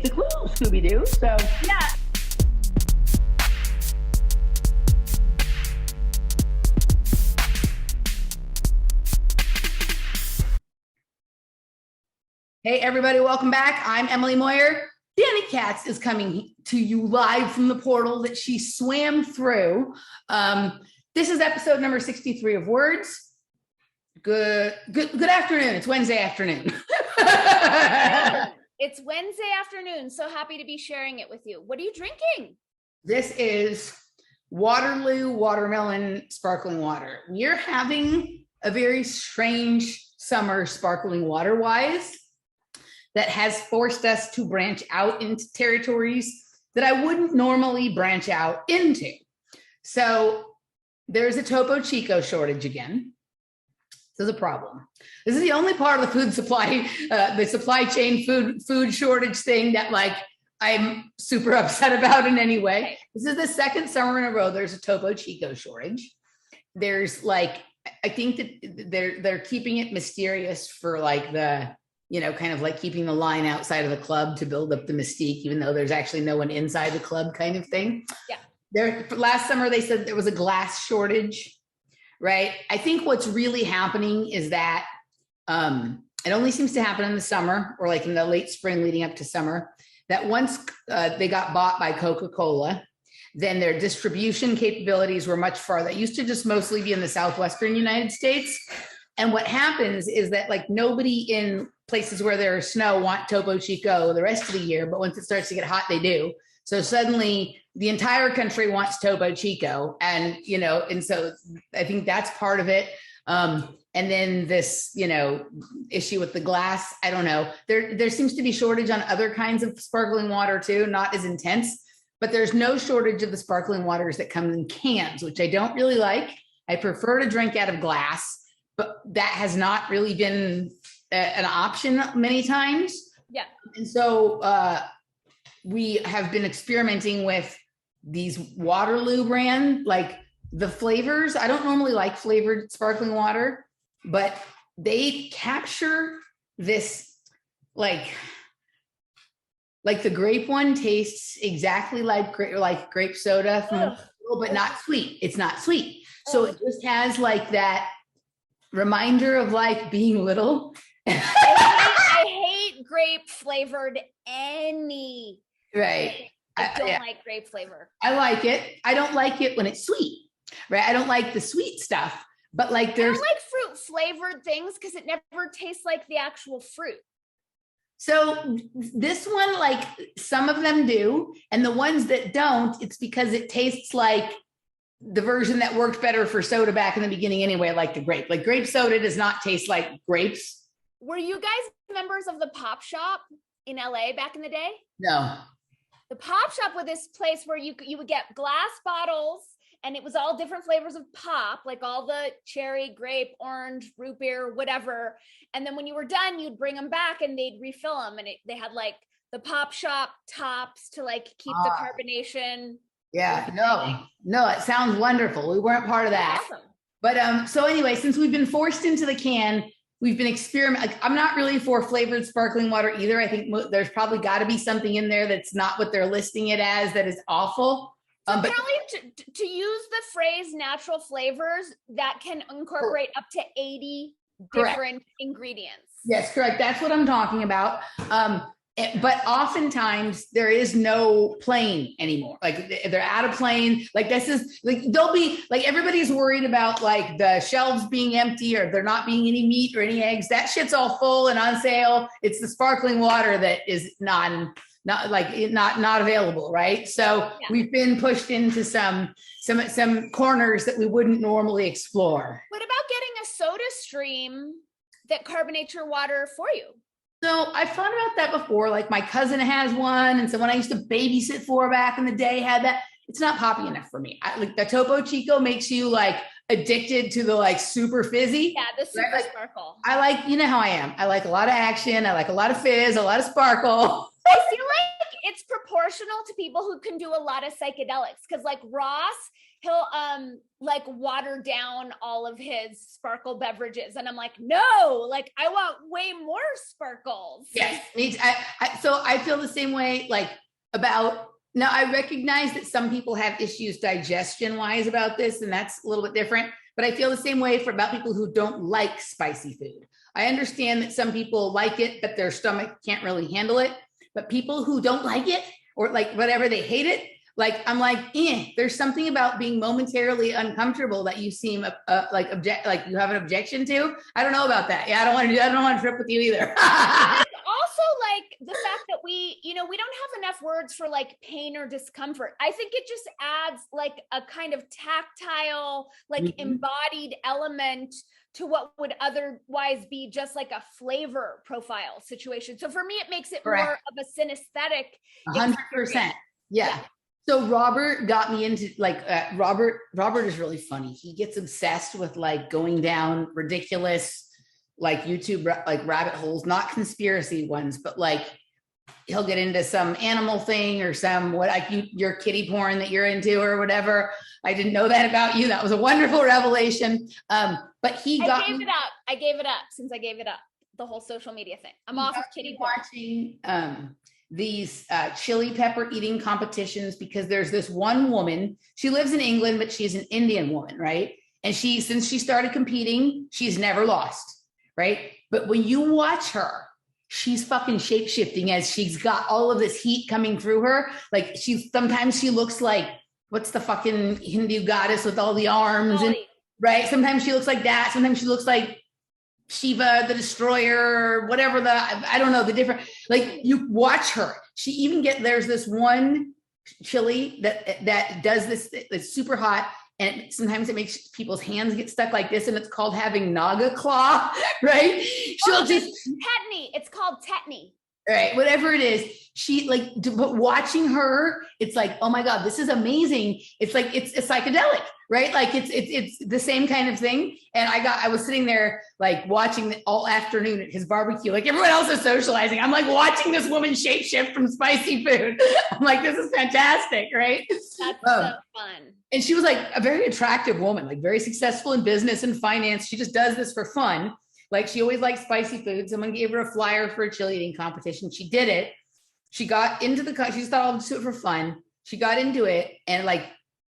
the clue, Scooby-Doo. So Yeah. hey, everybody, welcome back. I'm Emily Moyer. Dani Katz is coming to you live from the portal that she swam through. This is episode number 63 of Words. Good afternoon. It's Wednesday afternoon. It's Wednesday afternoon. So happy to be sharing it with you. What are you drinking? This is Waterloo watermelon sparkling water. We're having a very strange summer sparkling water wise that has forced us to branch out into territories that I wouldn't normally branch out into. So there's a Topo Chico shortage again. This is a problem. This is the only part of the food supply, the supply chain food shortage thing that like I'm super upset about in any way. This is the second summer in a row there's a Topo Chico shortage. There's like, I think that they're keeping it mysterious for like the, you know, kind of like keeping the line outside of the club to build up the mystique, even though there's actually no one inside the club kind of thing. Yeah. Last summer, they said there was a glass shortage. Right. I think what's really happening is that it only seems to happen in the summer or like in the late spring leading up to summer, that once they got bought by Coca-Cola, then their distribution capabilities were much farther. It used to just mostly be in the Southwestern United States. And what happens is that like nobody in places where there's snow want Topo Chico the rest of the year, but once it starts to get hot, they do. So suddenly the entire country wants Topo Chico. And, you know, and so I think that's part of it. And then this, you know, issue with the glass, I don't know. There seems to be shortage on other kinds of sparkling water too, not as intense, but there's no shortage of the sparkling waters that come in cans, which I don't really like. I prefer to drink out of glass, but that has not really been an option many times. Yeah. And so, we have been experimenting with these Waterloo brand, like the flavors. I don't normally like flavored sparkling water, but they capture this, like the grape one tastes exactly like grape soda, but not sweet. It's not sweet. So it just has like that reminder of like being little. I hate grape flavored any. Right. I don't like grape flavor. I like it. I don't like it when it's sweet, right? I don't like the sweet stuff, but like there's— I don't like fruit flavored things because it never tastes like the actual fruit. So this one, like some of them do, and the ones that don't, it's because it tastes like the version that worked better for soda back in the beginning anyway, like the grape. Like grape soda does not taste like grapes. Were you guys members of the Pop Shop in LA back in the day? No. The Pop Shop was this place where you would get glass bottles and it was all different flavors of pop, like all the cherry, grape, orange, root beer, whatever. And then when you were done, you'd bring them back and they'd refill them. And they had like the Pop Shop tops to like keep the carbonation. Yeah, no, it sounds wonderful. We weren't part of that. Awesome. But so anyway, since we've been forced into the can, we've been experimenting. I'm not really for flavored sparkling water either. I think there's probably got to be something in there that's not what they're listing it as that is awful. So but to use the phrase natural flavors, that can incorporate up to 80 different ingredients. Yes, correct. That's what I'm talking about. But oftentimes there is no plane anymore. Like they're out of plane. Like this is like, they'll be like, everybody's worried about like the shelves being empty or there not being any meat or any eggs. That shit's all full and on sale. It's the sparkling water that is not available. Right. So we've been pushed into some corners that we wouldn't normally explore. What about getting a soda stream that carbonates your water for you? So I've thought about that before. Like my cousin has one, and someone I used to babysit for back in the day had that. It's not poppy enough for me. Like the Topo Chico makes you like addicted to the like super fizzy. Yeah, the super right? sparkle. I like, you know how I am. I like a lot of action. I like a lot of fizz, a lot of sparkle. I feel like it's proportional to people who can do a lot of psychedelics because like Ross he'll like water down all of his sparkle beverages. And I'm like, no, like I want way more sparkles. Yes. So I feel the same way, like about, now I recognize that some people have issues digestion wise about this, and that's a little bit different, but I feel the same way about people who don't like spicy food. I understand that some people like it, but their stomach can't really handle it. But people who don't like it, or like whatever, they hate it. Like, I'm like, there's something about being momentarily uncomfortable that you seem like you have an objection to. I don't know about that. Yeah, I don't want to trip with you either. Also, like the fact that we don't have enough words for like pain or discomfort. I think it just adds like a kind of tactile, like embodied element to what would otherwise be just like a flavor profile situation. So for me, it makes it more of a synesthetic. 100%. Yeah. So Robert got me into like, Robert is really funny. He gets obsessed with like going down ridiculous, like YouTube, like rabbit holes, not conspiracy ones, but like he'll get into some animal thing or some, your kitty porn that you're into or whatever. I didn't know that about you. That was a wonderful revelation. But I gave it up since I gave it up, the whole social media thing. I'm off of kitty porn. Watching these chili pepper eating competitions, because there's this one woman, she lives in England, but she's an Indian woman, right? And since she started competing, she's never lost, right? But when you watch her, she's fucking shape-shifting as she's got all of this heat coming through her. Like sometimes she looks like, what's the fucking Hindu goddess with all the arms? And, right? Sometimes she looks like that. Sometimes she looks like Shiva, the destroyer, whatever I don't know, the different, like you watch her. She even there's this one chili that does this, it's super hot. And sometimes it makes people's hands get stuck like this, and it's called having naga claw, right? She'll just tetany. It's called tetany. Right, whatever it is, but watching her, it's like, oh my God, this is amazing. It's like it's psychedelic, right? Like it's the same kind of thing. And I was sitting there like watching all afternoon at his barbecue, like everyone else is socializing. I'm like watching this woman shapeshift from spicy food. I'm like, this is fantastic, right? That's so fun. And she was like a very attractive woman, like very successful in business and finance. She just does this for fun. Like she always liked spicy food. Someone gave her a flyer for a chili eating competition. She did it. She got into she just thought I'll do it for fun. She got into it, and like,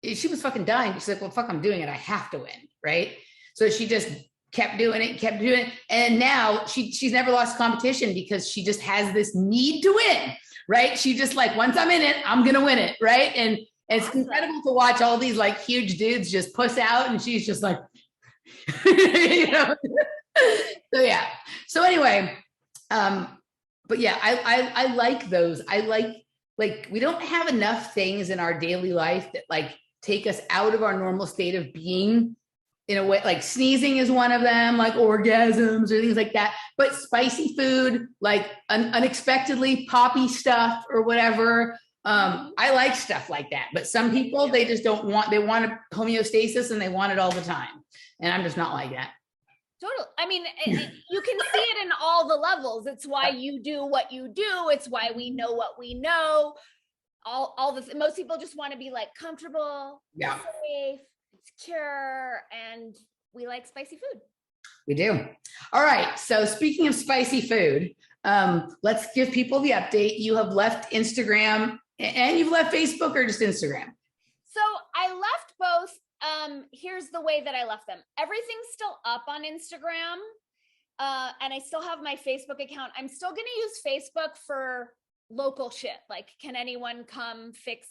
she was fucking dying. She's like, well, fuck, I'm doing it. I have to win. Right. So she just kept doing it. And now she's never lost competition because she just has this need to win. Right. She just like, once I'm in it, I'm going to win it. Right. And it's incredible to watch all these like huge dudes just puss out. And she's just like, you know. So yeah. So anyway, but yeah, I like those. I like we don't have enough things in our daily life that like take us out of our normal state of being, in a way. Like sneezing is one of them, like orgasms or things like that. But spicy food, like unexpectedly poppy stuff or whatever. I like stuff like that. But some people, they just don't want. They want a homeostasis and they want it all the time. And I'm just not like that. Totally. I mean, you can see it in all the levels. It's why you do what you do. It's why we know what we know. Most people just want to be like comfortable, safe, secure, and we like spicy food. We do. All right. So speaking of spicy food, let's give people the update. You have left Instagram and you've left Facebook, or just Instagram? So I left both. Here's the way that I left them. Everything's still up on Instagram. And I still have my Facebook account. I'm still going to use Facebook for local shit. Like, can anyone come fix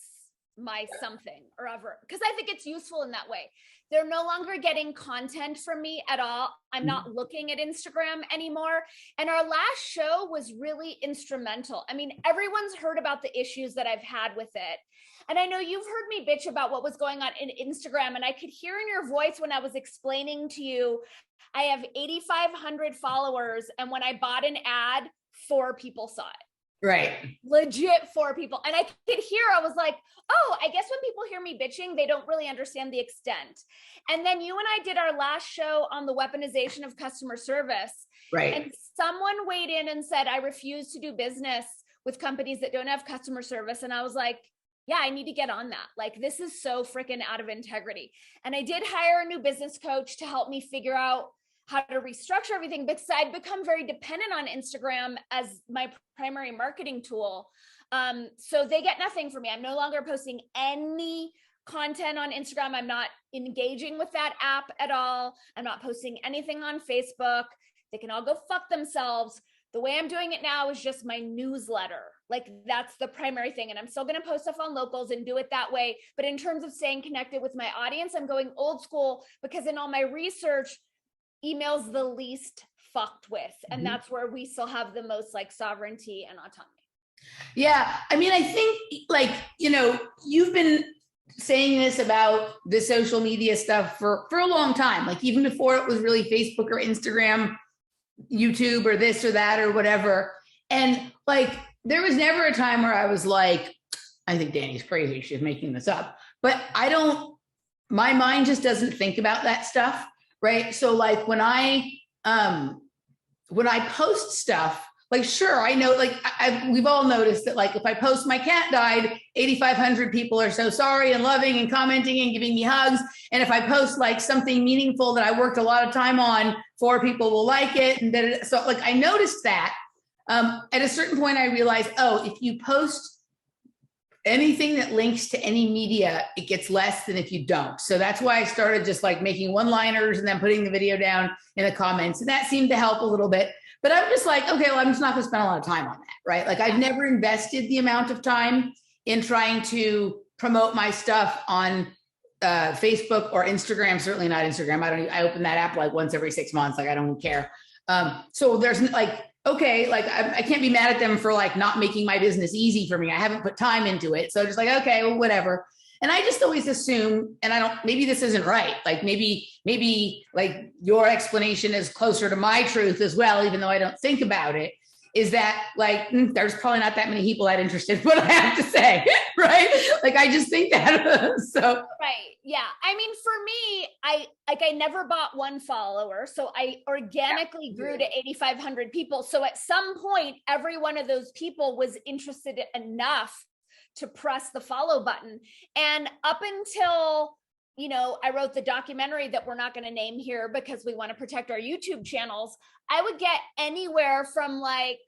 my something or ever? Because I think it's useful in that way. They're no longer getting content from me at all. I'm not looking at Instagram anymore. And our last show was really instrumental. I mean, everyone's heard about the issues that I've had with it. And I know you've heard me bitch about what was going on in Instagram. And I could hear in your voice when I was explaining to you, I have 8,500 followers. And when I bought an ad, 4 people saw it. Right. Legit 4 people. And I could hear, I was like, oh, I guess when people hear me bitching, they don't really understand the extent. And then you and I did our last show on the weaponization of customer service. Right. And someone weighed in and said, I refuse to do business with companies that don't have customer service. And I was like, Yeah, I need to get on that. Like, this is so freaking out of integrity. And I did hire a new business coach to help me figure out how to restructure everything, because I'd become very dependent on Instagram as my primary marketing tool. So they get nothing from me. I'm no longer posting any content on Instagram. I'm not engaging with that app at all. I'm not posting anything on Facebook. They can all go fuck themselves. The way I'm doing it now is just my newsletter. Like, that's the primary thing. And I'm still going to post stuff on locals and do it that way. But in terms of staying connected with my audience, I'm going old school, because in all my research, email's the least fucked with. And that's where we still have the most like sovereignty and autonomy. Yeah. I mean, I think like, you've been saying this about the social media stuff for a long time, like even before it was really Facebook or Instagram, YouTube or this or that or whatever. And like, there was never a time where I was like, I think Dani's crazy, she's making this up. But my mind just doesn't think about that stuff. Right. So like when I post stuff, like, sure, I know, like we've all noticed that, like, if I post my cat died, 8,500 people are so sorry and loving and commenting and giving me hugs. And if I post like something meaningful that I worked a lot of time on, 4 people will like it. And then, so like, I noticed that at a certain point, I realized, oh, if you post anything that links to any media, it gets less than if you don't. So that's why I started just like making one-liners and then putting the video down in the comments. And that seemed to help a little bit. But I'm just like, okay, well, I'm just not going to spend a lot of time on that, right? Like, I've never invested the amount of time in trying to promote my stuff on Facebook or Instagram. Certainly not Instagram. I open that app like once every 6 months. Like, I don't care. So there's like, okay, like I can't be mad at them for like not making my business easy for me. I haven't put time into it. So just like, okay, well, whatever. And I just always assume, and maybe this isn't right. Like maybe like your explanation is closer to my truth as well, even though I don't think about it, is that like, there's probably not that many people that interested in what I have to say, right? Like, I just think that. So. Right. Yeah. I mean, for me, I never bought one follower. So I organically grew to 8,500 people. So at some point, every one of those people was interested enough to press the follow button. And up until, I wrote the documentary that we're not going to name here because we want to protect our YouTube channels, I would get anywhere from like,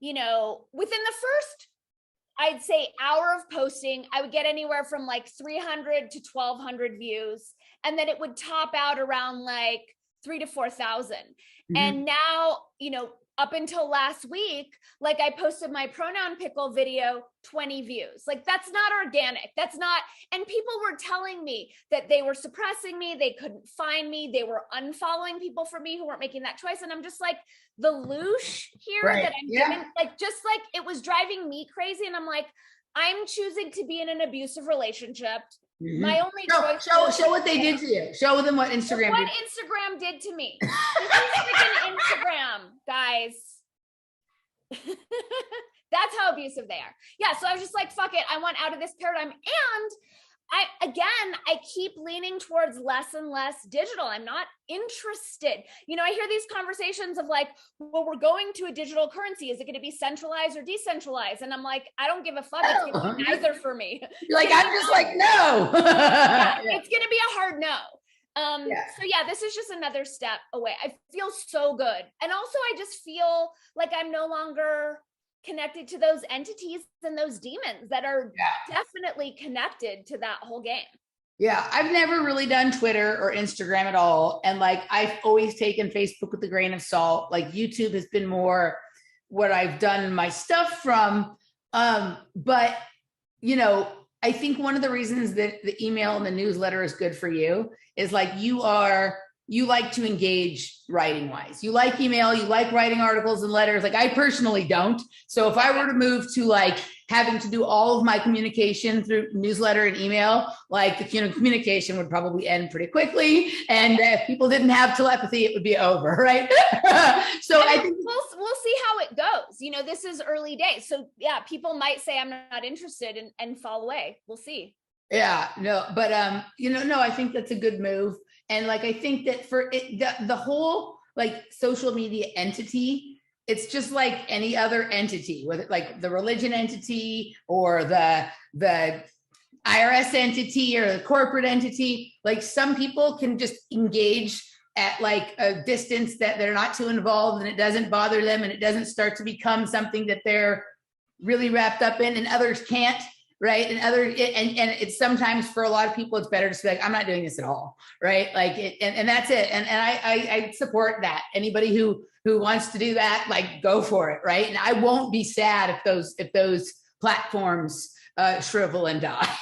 within the first, I'd say, hour of posting, I would get anywhere from like 300 to 1,200 views. And then it would top out around like 3,000 to 4,000. And now, up until last week, like I posted my pronoun pickle video, 20 views. Like, that's not organic. That's not, and people were telling me that they were suppressing me. They couldn't find me. They were unfollowing people for me who weren't making that choice. And I'm just like, the loosh here that I'm doing, like, just like it was driving me crazy. And I'm like, I'm choosing to be in an abusive relationship. My only choice. Show what they did to you. Show them what Instagram did. Instagram did to me. This is freaking Instagram, guys. That's how abusive they are. Yeah. So I was just like, fuck it. I want out of this paradigm. And I keep leaning towards less and less digital. I'm not interested. I hear these conversations of like, well, we're going to a digital currency. Is it going to be centralized or decentralized? And I'm like, I don't give a fuck. It's going to be neither for me. You're like, I'm just like, no. It's going to be a hard no. So yeah, this is just another step away. I feel so good. And also I just feel like I'm no longer connected to those entities and those demons that are definitely connected to that whole game. Yeah, I've never really done Twitter or Instagram at all. And like, I've always taken Facebook with a grain of salt. Like, YouTube has been more what I've done my stuff from. But, I think one of the reasons that the email and the newsletter is good for you is like, you like to engage writing wise. You like email, you like writing articles and letters. Like, I personally don't. So if I were to move to like having to do all of my communication through newsletter and email, like the communication would probably end pretty quickly. And if people didn't have telepathy, it would be over, right? So I think we'll see how it goes. This is early days. So yeah, people might say I'm not interested and fall away. We'll see. Yeah, no, but no, I think that's a good move. And like, I think that for it, the whole like social media entity it's just like any other entity, whether like the religion entity or the IRS entity or the corporate entity. Like some people can just engage at like a distance that they're not too involved and it doesn't bother them and it doesn't start to become something that they're really wrapped up in, and others can't. Right. And it's sometimes for a lot of people, it's better to be like, I'm not doing this at all. Right. Like, and that's it. And I support that. Anybody who wants to do that, like, go for it. Right. And I won't be sad if those platforms shrivel and die.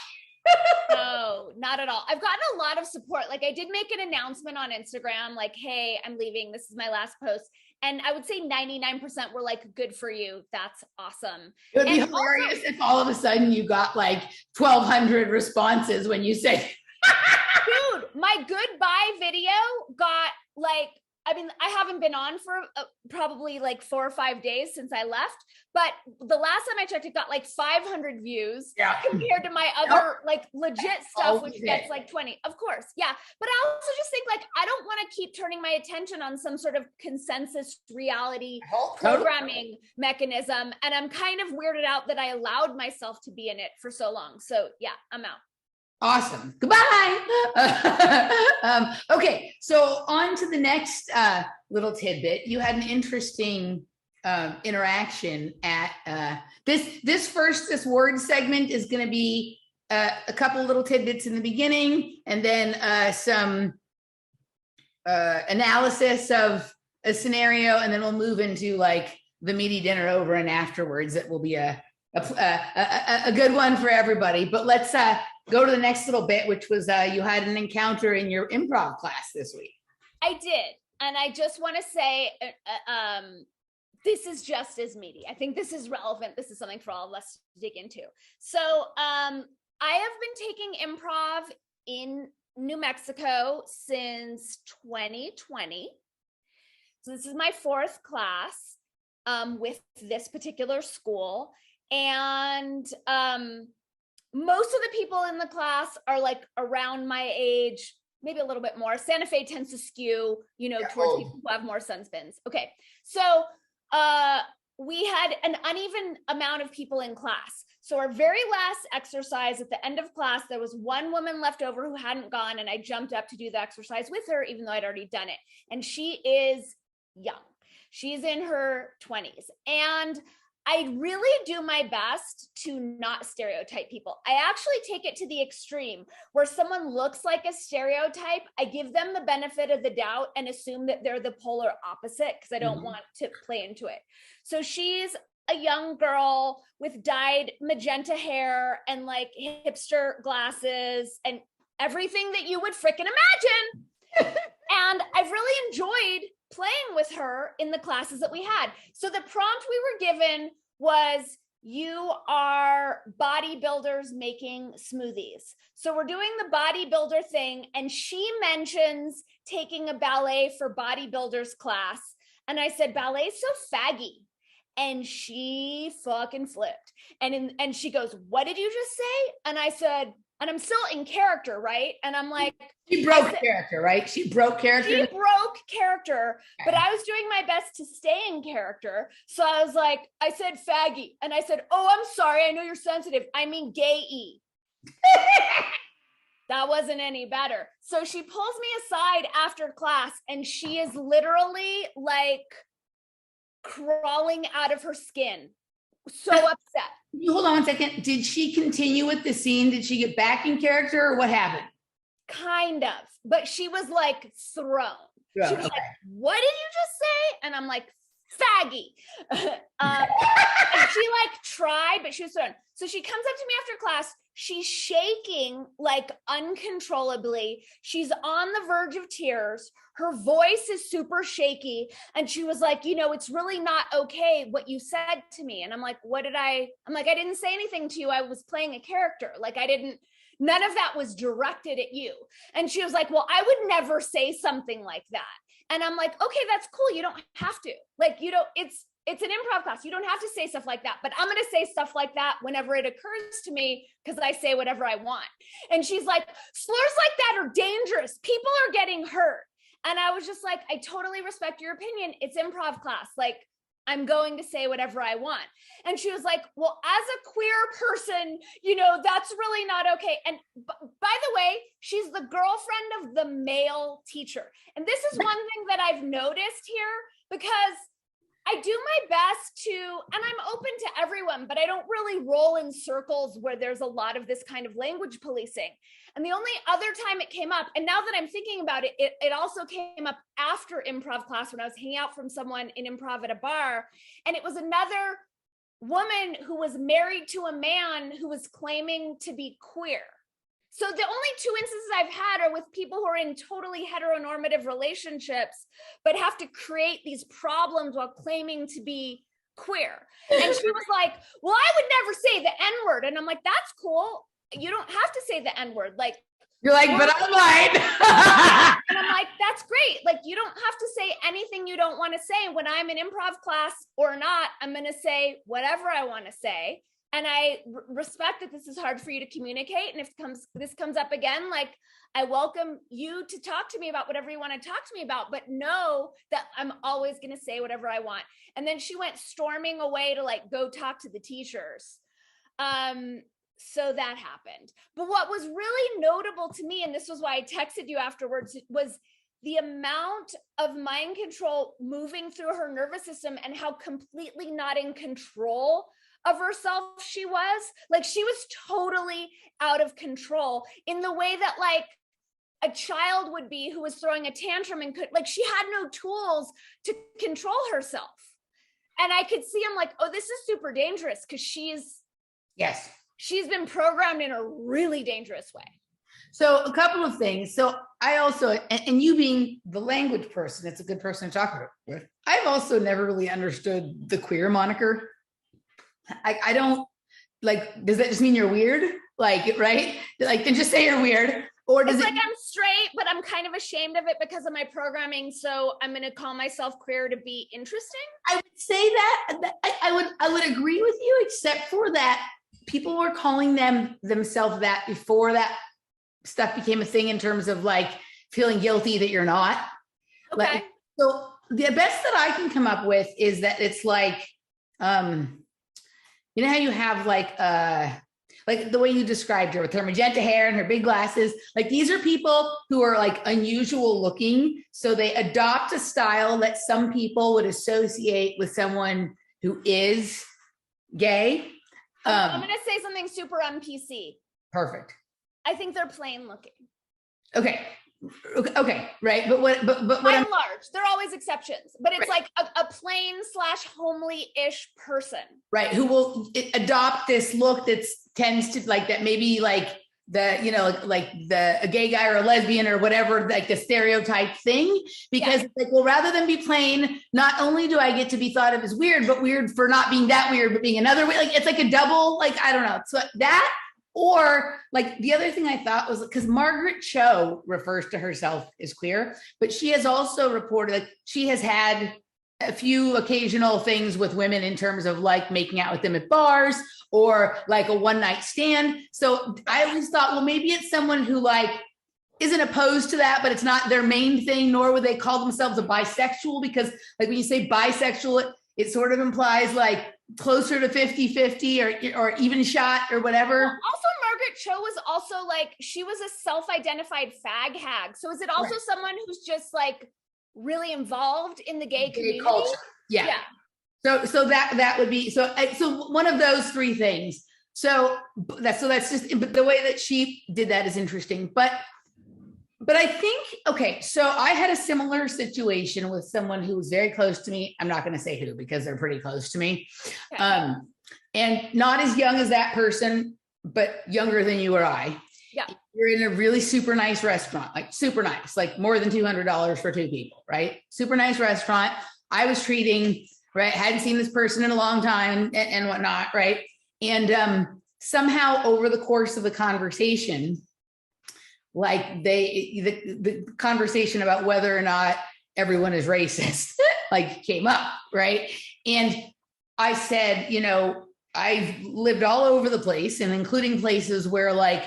No, not at all. I've gotten a lot of support. Like, I did make an announcement on Instagram, like, hey, I'm leaving. This is my last post. And I would say 99% were like, good for you. That's awesome. It would be hilarious if all of a sudden you got like 1,200 responses when you say, dude, my goodbye video got like, I mean, I haven't been on for probably like 4 or 5 days since I left, but the last time I checked, it got like 500 views compared to my other like legit stuff, which gets like 20. Of course, yeah. But I also just think like, I don't want to keep turning my attention on some sort of consensus reality programming mechanism. And I'm kind of weirded out that I allowed myself to be in it for so long. So yeah, I'm out. Awesome. Goodbye. Okay, so on to the next little tidbit. You had an interesting interaction at this word segment is going to be a couple little tidbits in the beginning, and then some analysis of a scenario, and then we'll move into like the meaty dinner over and afterwards. That will be a good one for everybody. But let's go to the next little bit, which was you had an encounter in your improv class this week. I did. And I just want to say, this is just as meaty. I think this is relevant. This is something for all of us to dig into. So I have been taking improv in New Mexico since 2020. So this is my 4th class with this particular school. And most of the people in the class are like around my age, maybe a little bit more. Santa Fe tends to skew, towards people who have more sunspins. Okay. So we had an uneven amount of people in class. So our very last exercise at the end of class, there was one woman left over who hadn't gone, and I jumped up to do the exercise with her, even though I'd already done it. And she is young. She's in her 20s. And I really do my best to not stereotype people. I actually take it to the extreme where someone looks like a stereotype. I give them the benefit of the doubt and assume that they're the polar opposite because I don't want to play into it. So she's a young girl with dyed magenta hair and like hipster glasses and everything that you would frickin' imagine. And I've really enjoyed playing with her in the classes that we had. So the prompt we were given was, you are bodybuilders making smoothies. So we're doing the bodybuilder thing, and she mentions taking a ballet for bodybuilders class. And I said, ballet's so faggy. And she fucking flipped. And she goes, what did you just say? And I said, and I'm still in character, right? And I'm like, she broke character, right? She broke character. She broke character, but I was doing my best to stay in character. So I was like, I said faggy. And I said, oh, I'm sorry. I know you're sensitive. I mean gay-y. That wasn't any better. So she pulls me aside after class, and she is literally like crawling out of her skin. So upset. You hold on 1 second. Did she continue with the scene? Did she get back in character, or what happened? Kind of, but she was like thrown. She was like, what did you just say? And I'm like, faggy. And she like tried, but she was thrown. So she comes up to me after class. She's shaking like uncontrollably. She's on the verge of tears. Her voice is super shaky. And she was like, it's really not okay what you said to me. And I'm like, I didn't say anything to you. I was playing a character. Like none of that was directed at you. And she was like, well, I would never say something like that. And I'm like, okay, that's cool. You don't have to. Like, it's an improv class. You don't have to say stuff like that, but I'm going to say stuff like that whenever it occurs to me because I say whatever I want. And she's like, slurs like that are dangerous. People are getting hurt. And I was just like, I totally respect your opinion. It's improv class. Like, I'm going to say whatever I want. And she was like, well, as a queer person, that's really not okay. And by the way, she's the girlfriend of the male teacher. And this is one thing that I've noticed here, because I do my best to, and I'm open to everyone, but I don't really roll in circles where there's a lot of this kind of language policing. And the only other time it came up, and now that I'm thinking about it, it also came up after improv class when I was hanging out from someone in improv at a bar. And it was another woman who was married to a man who was claiming to be queer. So the only two instances I've had are with people who are in totally heteronormative relationships, but have to create these problems while claiming to be queer. And she was like, well, I would never say the N-word. And I'm like, that's cool. You don't have to say the N-word. Like, you're like, but I'm white. And I'm like, that's great. Like, you don't have to say anything you don't want to say. When I'm in improv class or not, I'm going to say whatever I want to say. And I respect that this is hard for you to communicate. And if this comes up again, like, I welcome you to talk to me about whatever you want to talk to me about, but know that I'm always going to say whatever I want. And then she went storming away to like go talk to the teachers. So that happened. But what was really notable to me, and this was why I texted you afterwards, was the amount of mind control moving through her nervous system and how completely not in control of herself she was. Like, she was totally out of control in the way that like a child would be who was throwing a tantrum and could, like, she had no tools to control herself. And I could see, I'm like, oh, this is super dangerous, because she's been programmed in a really dangerous way. So a couple of things. So I also, and you being the language person, it's a good person to talk with. I've also never really understood the queer moniker. I don't, like, does that just mean you're weird? Like, right? Like, then just say you're weird. Or does it's like, I'm straight, but I'm kind of ashamed of it because of my programming. So I'm going to call myself queer to be interesting. I would say that I would agree with you, except for that people were calling themselves that before that stuff became a thing, in terms of like feeling guilty that you're not. Okay. Like, so the best that I can come up with is that it's like, you know how you have like the way you described her with her magenta hair and her big glasses, like these are people who are like unusual looking. So they adopt a style that some people would associate with someone who is gay. I'm going to say something super un-PC. Perfect. I think they're plain looking. Okay. Right. But what by and large, there are always exceptions, but it's right. Like a plain / homely-ish person. Right. Who will adopt this look that tends to like that, maybe like the, a gay guy or a lesbian or whatever, like the stereotype thing, because it's like, well, rather than be plain, not only do I get to be thought of as weird, but weird for not being that weird, but being another way. Like, it's like a double, like, I don't know. So that, or like the other thing I thought was, because Margaret Cho refers to herself as queer, but she has also reported that she has had a few occasional things with women in terms of like making out with them at bars or like a one night stand. So I always thought, well, maybe it's someone who like isn't opposed to that, but it's not their main thing, nor would they call themselves a bisexual, because like when you say bisexual, it sort of implies like closer to 50-50 or even shot or whatever. Well, also, Margaret Cho was also like, she was a self-identified fag hag. So is it also someone who's just like really involved in the gay community? Culture. Yeah. So that would be, so one of those three things. So that's just, but the way that she did that is interesting. But I think, okay, so I had a similar situation with someone who was very close to me. I'm not going to say who, because they're pretty close to me. Okay. And not as young as that person, but younger than you or I. Yeah. You're in a really super nice restaurant, like super nice, like more than $200 for two people, right? Super nice restaurant. I was treating, right? Hadn't seen this person in a long time and whatnot, right? And somehow over the course of the conversation, like the conversation about whether or not everyone is racist, like came up, right? And I said, I've lived all over the place, and including places where like,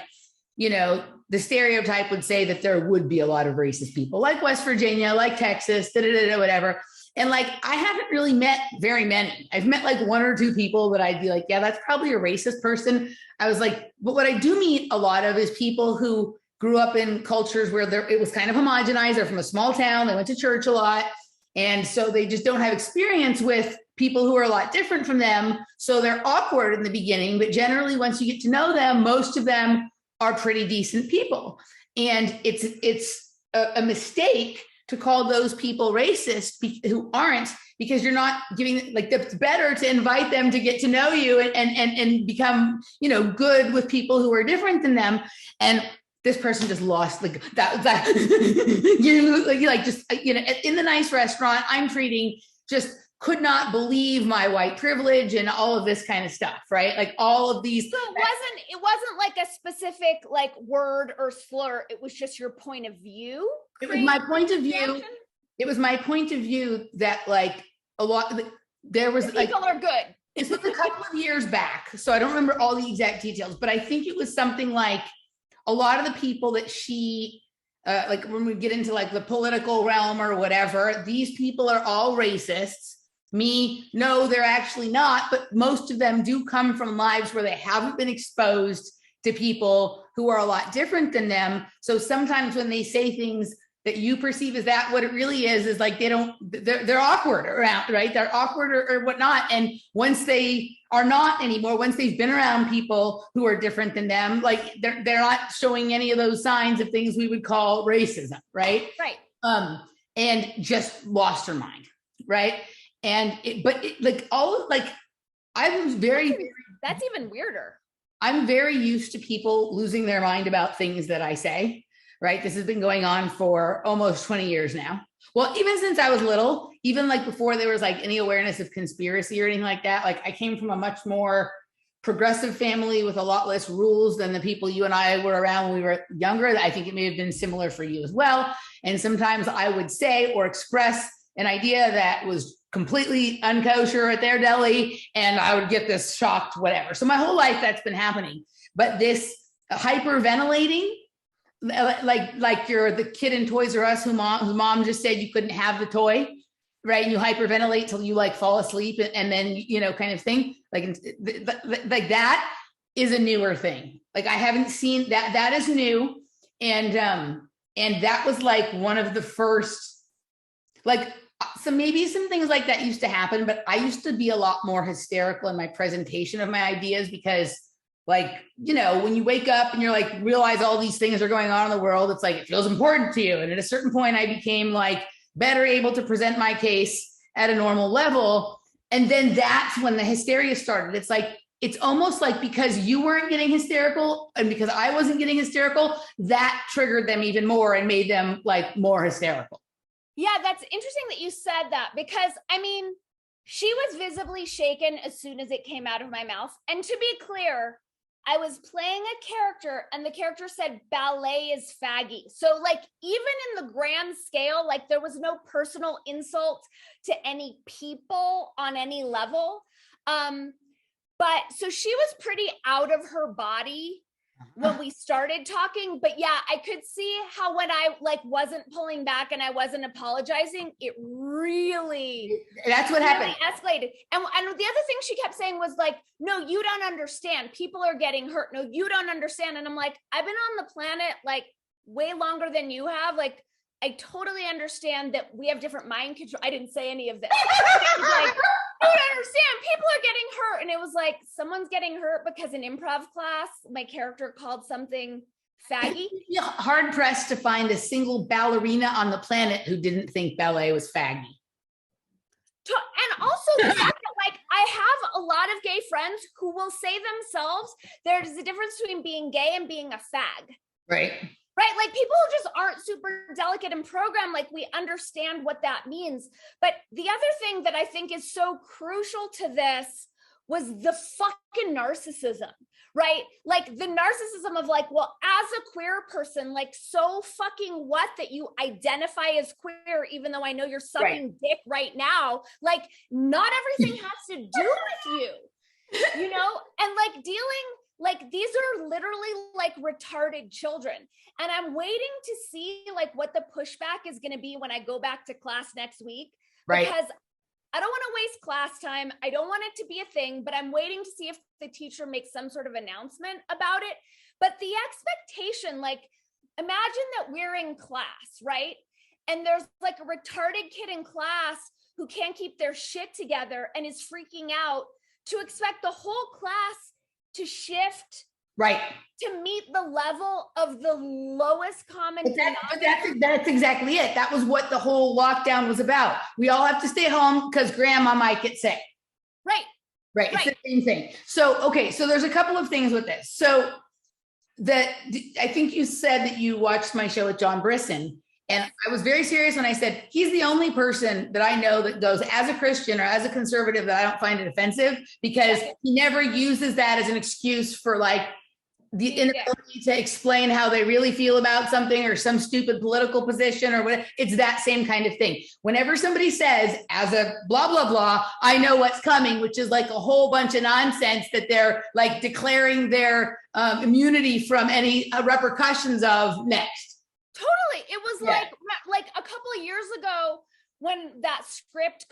the stereotype would say that there would be a lot of racist people, like West Virginia, like Texas, whatever. And like, I haven't really met very many. I've met like one or two people that I'd be like, yeah, that's probably a racist person. I was like, but what I do meet a lot of is people who grew up in cultures where it was kind of homogenized. They're from a small town. They went to church a lot. And so they just don't have experience with people who are a lot different from them. So they're awkward in the beginning, but generally once you get to know them, most of them are pretty decent people. And it's a mistake to call those people racist who aren't, because you're not giving, like, it's better to invite them to get to know you and become, good with people who are different than them. And this person just lost that you like just, in the nice restaurant I'm treating, just could not believe my white privilege and all of this kind of stuff, right? Like all of these. So it wasn't like a specific like word or slur. It was just your point of view. It was my point of view. It was my point of view that like there was like, people are good. This was a couple of years back, so I don't remember all the exact details, but I think it was something like a lot of the people that she, like when we get into like the political realm or whatever, these people are all racists. No, they're actually not, but most of them do come from lives where they haven't been exposed to people who are a lot different than them. So sometimes when they say things that you perceive as that, what it really is like they're awkward around, right? They're awkward or whatnot. And once they are not anymore, once they've been around people who are different than them, like they're not showing any of those signs of things we would call racism, right? Right. And just lost her mind, right? And I was very, that's even weirder. I'm very used to people losing their mind about things that I say, right? This has been going on for almost 20 years now. Well, even since I was little, even like before there was like any awareness of conspiracy or anything like that, like I came from a much more progressive family with a lot less rules than the people you and I were around when we were younger. I think it may have been similar for you as well. And sometimes I would say or express an idea that was completely unkosher at their deli, and I would get this shocked, whatever. So my whole life that's been happening. But this hyperventilating, like you're the kid in Toys R Us whose mom just said you couldn't have the toy, right? And you hyperventilate till you like fall asleep and then, kind of thing. Like that is a newer thing. Like I haven't seen that. That is new. And that was like one of the first, like, so maybe some things like that used to happen, but I used to be a lot more hysterical in my presentation of my ideas because, like, when you wake up and you're like, realize all these things are going on in the world, it's like, it feels important to you. And at a certain point, I became like better able to present my case at a normal level. And then that's when the hysteria started. It's like, it's almost like because you weren't getting hysterical and because I wasn't getting hysterical, that triggered them even more and made them like more hysterical. Yeah, that's interesting that you said that because, she was visibly shaken as soon as it came out of my mouth. And to be clear, I was playing a character and the character said ballet is faggy. So like even in the grand scale, like there was no personal insult to any people on any level. But so she was pretty out of her body when we started talking, but yeah, I could see how when I like wasn't pulling back and I wasn't apologizing, it really that's what happened. Escalated. And the other thing she kept saying was like, no, you don't understand. People are getting hurt. No, you don't understand. And I'm like, I've been on the planet like way longer than you have. Like, I totally understand that we have different mind control. I didn't say any of this. Like, I don't understand. People are getting hurt. And it was like, someone's getting hurt because in improv class, my character called something faggy. Hard pressed to find a single ballerina on the planet who didn't think ballet was faggy. And also the fact that like, I have a lot of gay friends who will say themselves, there's a difference between being gay and being a fag. Right. Right? Like people who just aren't super delicate and programmed, like we understand what that means. But the other thing that I think is so crucial to this was the fucking narcissism, right? Like the narcissism of like, well, as a queer person, like so fucking what that you identify as queer, even though I know you're sucking dick right now, like not everything has to do with you, and like dealing, like these are literally like retarded children. And I'm waiting to see like what the pushback is going to be when I go back to class next week. Right. because I don't want to waste class time. I don't want it to be a thing, but I'm waiting to see if the teacher makes some sort of announcement about it. But the expectation, like, imagine that we're in class, right? And there's like a retarded kid in class who can't keep their shit together and is freaking out, to expect the whole class to shift, Right. to meet the level of the lowest common denominator. That's exactly it. That was what the whole lockdown was about. We all have to stay home because grandma might get sick. Right. Right. It's the same thing. So, okay. So there's a couple of things with this. So I think you said that you watched my show with John Brisson. And I was very serious when I said, he's the only person that I know that goes as a Christian or as a conservative that I don't find it offensive, because he never uses that as an excuse for like the inability to explain how they really feel about something or some stupid political position or whatever. It's that same kind of thing. Whenever somebody says, as a blah, blah, blah, I know what's coming, which is like a whole bunch of nonsense that they're like declaring their immunity from any repercussions of next. Totally. It was like a couple of years ago when that script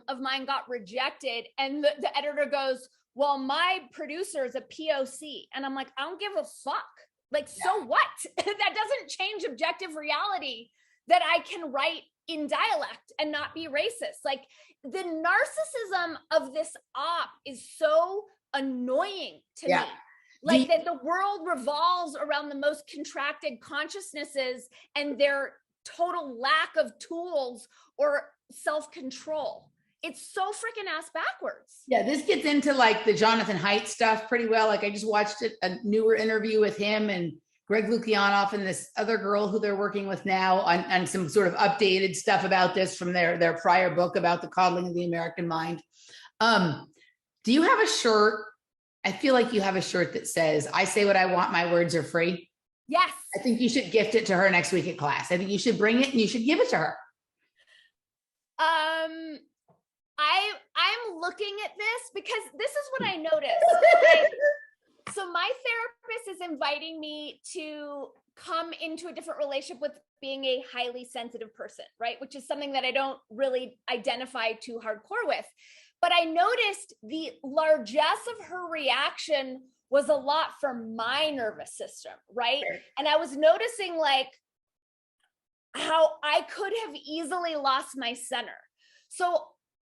of mine got rejected, and the editor goes, well, my producer is a POC. And I'm like, I don't give a fuck. Like, so what? That doesn't change objective reality that I can write in dialect and not be racist. Like, the narcissism of this op is so annoying to me. Like that the world revolves around the most contracted consciousnesses and their total lack of tools or self-control. It's so freaking ass backwards. Yeah, this gets into like the Jonathan Haidt stuff pretty well. Like I just watched a newer interview with him and Greg Lukianoff and this other girl who they're working with now on some sort of updated stuff about this from their prior book about the coddling of the American mind. Do you have a shirt? I feel like you have a shirt that says, I say what I want, my words are free. Yes. I think you should gift it to her next week at class. I think you should bring it and you should give it to her. I'm looking at this because this is what I noticed. So my therapist is inviting me to come into a different relationship with being a highly sensitive person, right? Which is something that I don't really identify too hardcore with. But I noticed the largesse of her reaction was a lot for my nervous system, right? Sure. And I was noticing like how I could have easily lost my center. So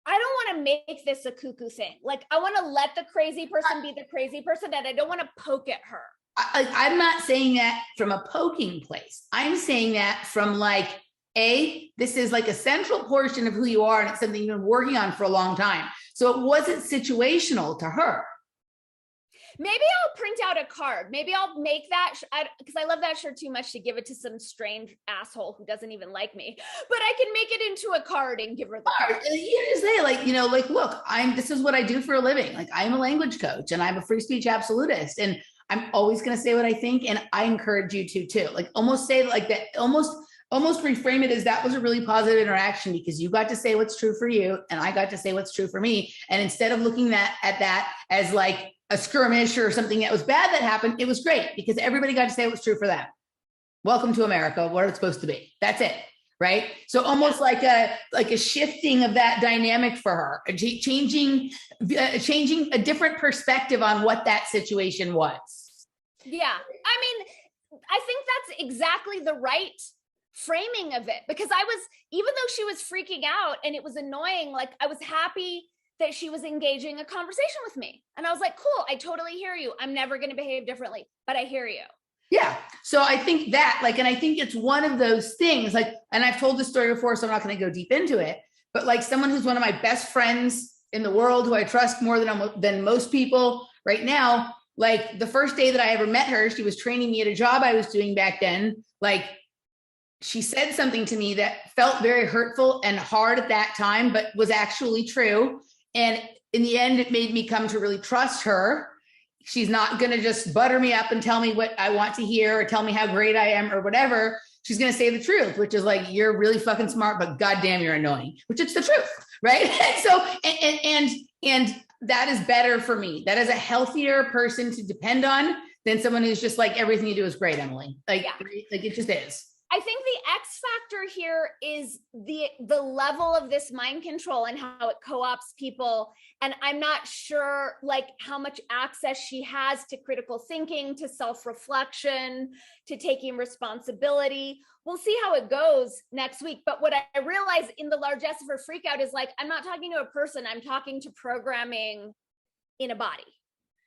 I don't want to make this a cuckoo thing. Like, I want to let the crazy person be the crazy person, and I don't want to poke at her. I'm not saying that from a poking place. I'm saying that from like, this is like a central portion of who you are, and it's something you've been working on for a long time. So it wasn't situational to her. Maybe I'll print out a card. Maybe I'll make that, because I love that shirt too much to give it to some strange asshole who doesn't even like me. But I can make it into a card and give her the card. You just say like, look, this is what I do for a living. Like, I'm a language coach and I'm a free speech absolutist. And I'm always going to say what I think. And I encourage you to too. Like, almost say like that, almost reframe it as that was a really positive interaction because you got to say what's true for you and I got to say what's true for me. And instead of looking at that as like a skirmish or something that was bad that happened, it was great because everybody got to say what's true for them. Welcome to America, what it's supposed to be. That's it, right? So almost like a shifting of that dynamic for her, changing a different perspective on what that situation was. Yeah, I mean, I think that's exactly the right framing of it, because I was, even though she was freaking out and it was annoying, like I was happy that she was engaging a conversation with me. And I was like, cool, I totally hear you. I'm never going to behave differently, but I hear you. Yeah. So I think that and I think it's one of those things like, and I've told this story before, so I'm not going to go deep into it, but like someone who's one of my best friends in the world, who I trust more than most people right now, like the first day that I ever met her, she was training me at a job I was doing back then. Like, she said something to me that felt very hurtful and hard at that time, but was actually true. And in the end, it made me come to really trust her. She's not going to just butter me up and tell me what I want to hear or tell me how great I am or whatever. She's going to say the truth, which is like, you're really fucking smart, but goddamn, you're annoying, which is the truth. Right. So, and that is better for me. That is a healthier person to depend on than someone who's just like, everything you do is great, Emily. Like, like it just is. I think the X factor here is the level of this mind control and how it co-ops people. And I'm not sure like how much access she has to critical thinking, to self-reflection, to taking responsibility. We'll see how it goes next week. But what I realize in the largesse of her freak out is like, I'm not talking to a person, I'm talking to programming in a body.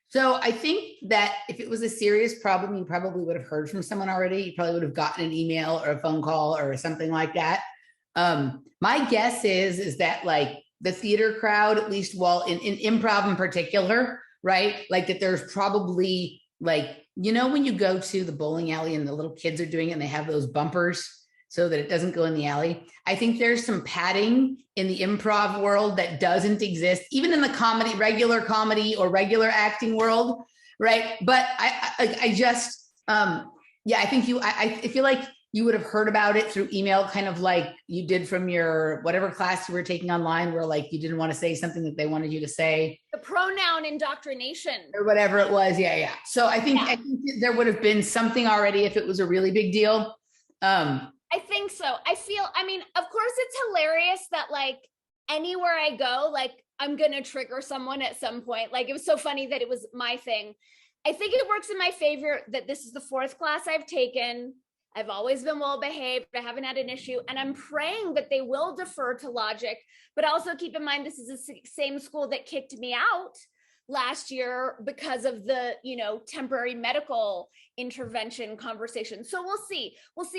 So I think that if it was a serious problem, you probably would have heard from someone already. You probably would have gotten an email or a phone call or something like that. My guess is that like the theater crowd, at least while in improv in particular, right? Like that there's probably like, you know, when you go to the bowling alley and the little kids are doing it and they have those bumpers so that it doesn't go in the alley. I think there's some padding in the improv world that doesn't exist, even in the comedy, regular comedy or regular acting world, right? But I just, yeah, I think I feel like you would have heard about it through email, kind of like you did from your whatever class you were taking online, where like you didn't want to say something that they wanted you to say. The pronoun indoctrination. Or whatever it was, yeah. So I think there would have been something already if it was a really big deal. I think so. I mean, of course it's hilarious that like anywhere I go, like I'm going to trigger someone at some point. Like it was so funny that it was my thing. I think it works in my favor that this is the 4th class I've taken. I've always been well behaved. I haven't had an issue. And I'm praying that they will defer to logic, but also keep in mind, this is the same school that kicked me out last year because of the, you know, temporary medical intervention conversation. So we'll see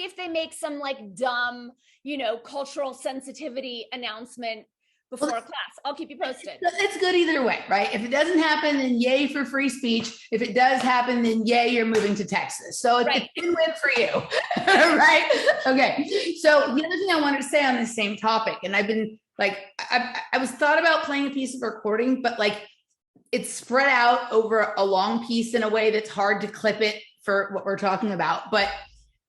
if they make some like dumb, you know, cultural sensitivity announcement before class. I'll keep you posted. It's good either way, right? If it doesn't happen, then yay for free speech. If it does happen, then yay, you're moving to Texas. So it's a win-win for you, right? Okay. So the other thing I wanted to say on this same topic, and I've been like, I was thought about playing a piece of recording, but like it's spread out over a long piece in a way that's hard to clip it for what we're talking about. But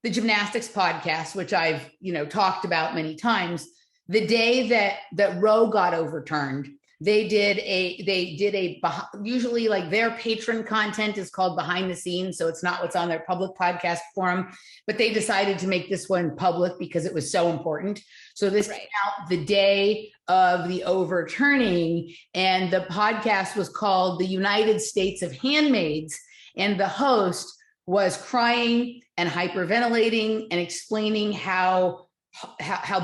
the gymnastics podcast, which I've, you know, talked about many times, the day that Roe got overturned, they did a usually like their patron content is called behind the scenes. So it's not what's on their public podcast forum, but they decided to make this one public because it was so important. So this came out the day of the overturning, and the podcast was called The United States of Handmaids. And the host was crying and hyperventilating and explaining how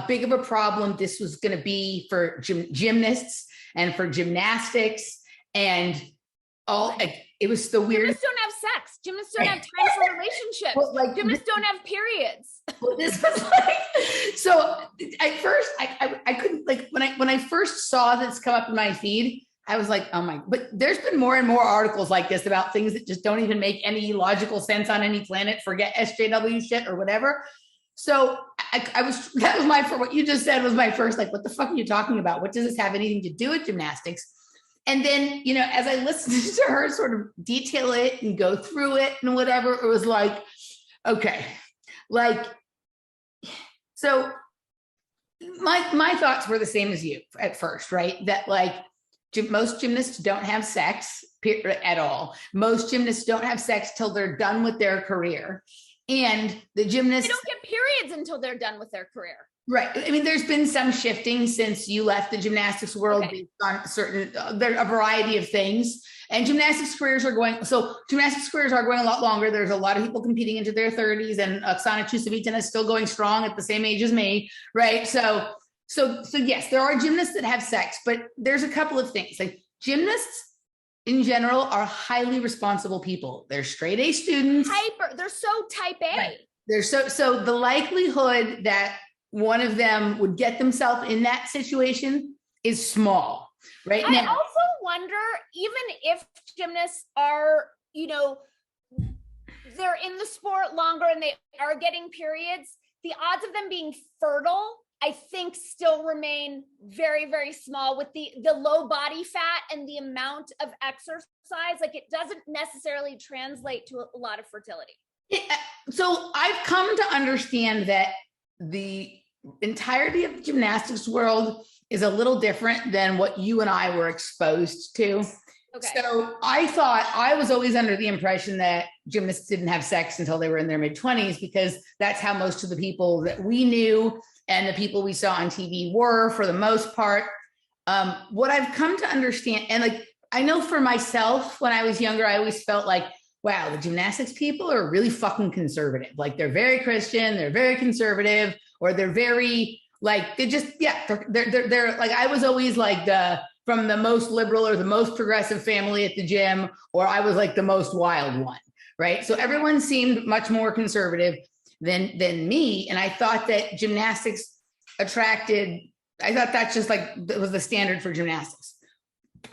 big of a problem this was going to be for gymnasts and for gymnastics and all. It was the weirdest. Gymnasts don't have sex. Gymnasts don't have time for relationships. Well, like, gymnasts don't have periods. Well, this was like, so at first I couldn't, like when I first saw this come up in my feed, I was like, oh my, but there's been more and more articles like this about things that just don't even make any logical sense on any planet. Forget SJW shit or whatever. So that was for what you just said was my first, like, what the fuck are you talking about? What does this have anything to do with gymnastics? And then, you know, as I listened to her sort of detail it and go through it and whatever, it was like, okay, like, so my thoughts were the same as you at first, right? That like most gymnasts don't have sex at all. Most gymnasts don't have sex till they're done with their career. And the gymnasts, they don't get periods until they're done with their career. Right. I mean, there's been some shifting since you left the gymnastics world based on certain, there are a variety of things, and gymnastics careers are going a lot longer. There's a lot of people competing into their 30s, and Oksana Chusovitina is still going strong at the same age as me. Right. So yes, there are gymnasts that have sex, but there's a couple of things. Like gymnasts in general are highly responsible people. They're straight A students. They're so type A. Right. They're so the likelihood that one of them would get themselves in that situation is small, right? I also wonder, even if gymnasts are, you know, they're in the sport longer and they are getting periods, the odds of them being fertile, I think, still remain very, very small with the low body fat and the amount of exercise. Like it doesn't necessarily translate to a lot of fertility. So I've come to understand that the entirety of the gymnastics world is a little different than what you and I were exposed to. Okay. So I was always under the impression that gymnasts didn't have sex until they were in their mid-20s, because that's how most of the people that we knew and the people we saw on TV were, for the most part. What I've come to understand, and like, I know for myself, when I was younger, I always felt like, wow, the gymnastics people are really fucking conservative. Like, they're very Christian, they're very conservative, or they're very like, they just, yeah, they're like, I was always like from the most liberal or the most progressive family at the gym, or I was like the most wild one, right? So everyone seemed much more conservative than me. And I thought that gymnastics attracted, I thought that's just like, that was the standard for gymnastics.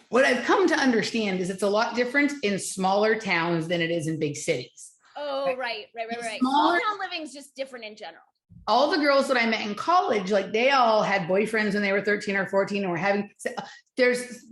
What I've come to understand is it's a lot different in smaller towns than it is in big cities. Oh, right. Small town living is just different in general. All the girls that I met in college, like, they all had boyfriends when they were 13 or 14 and were having,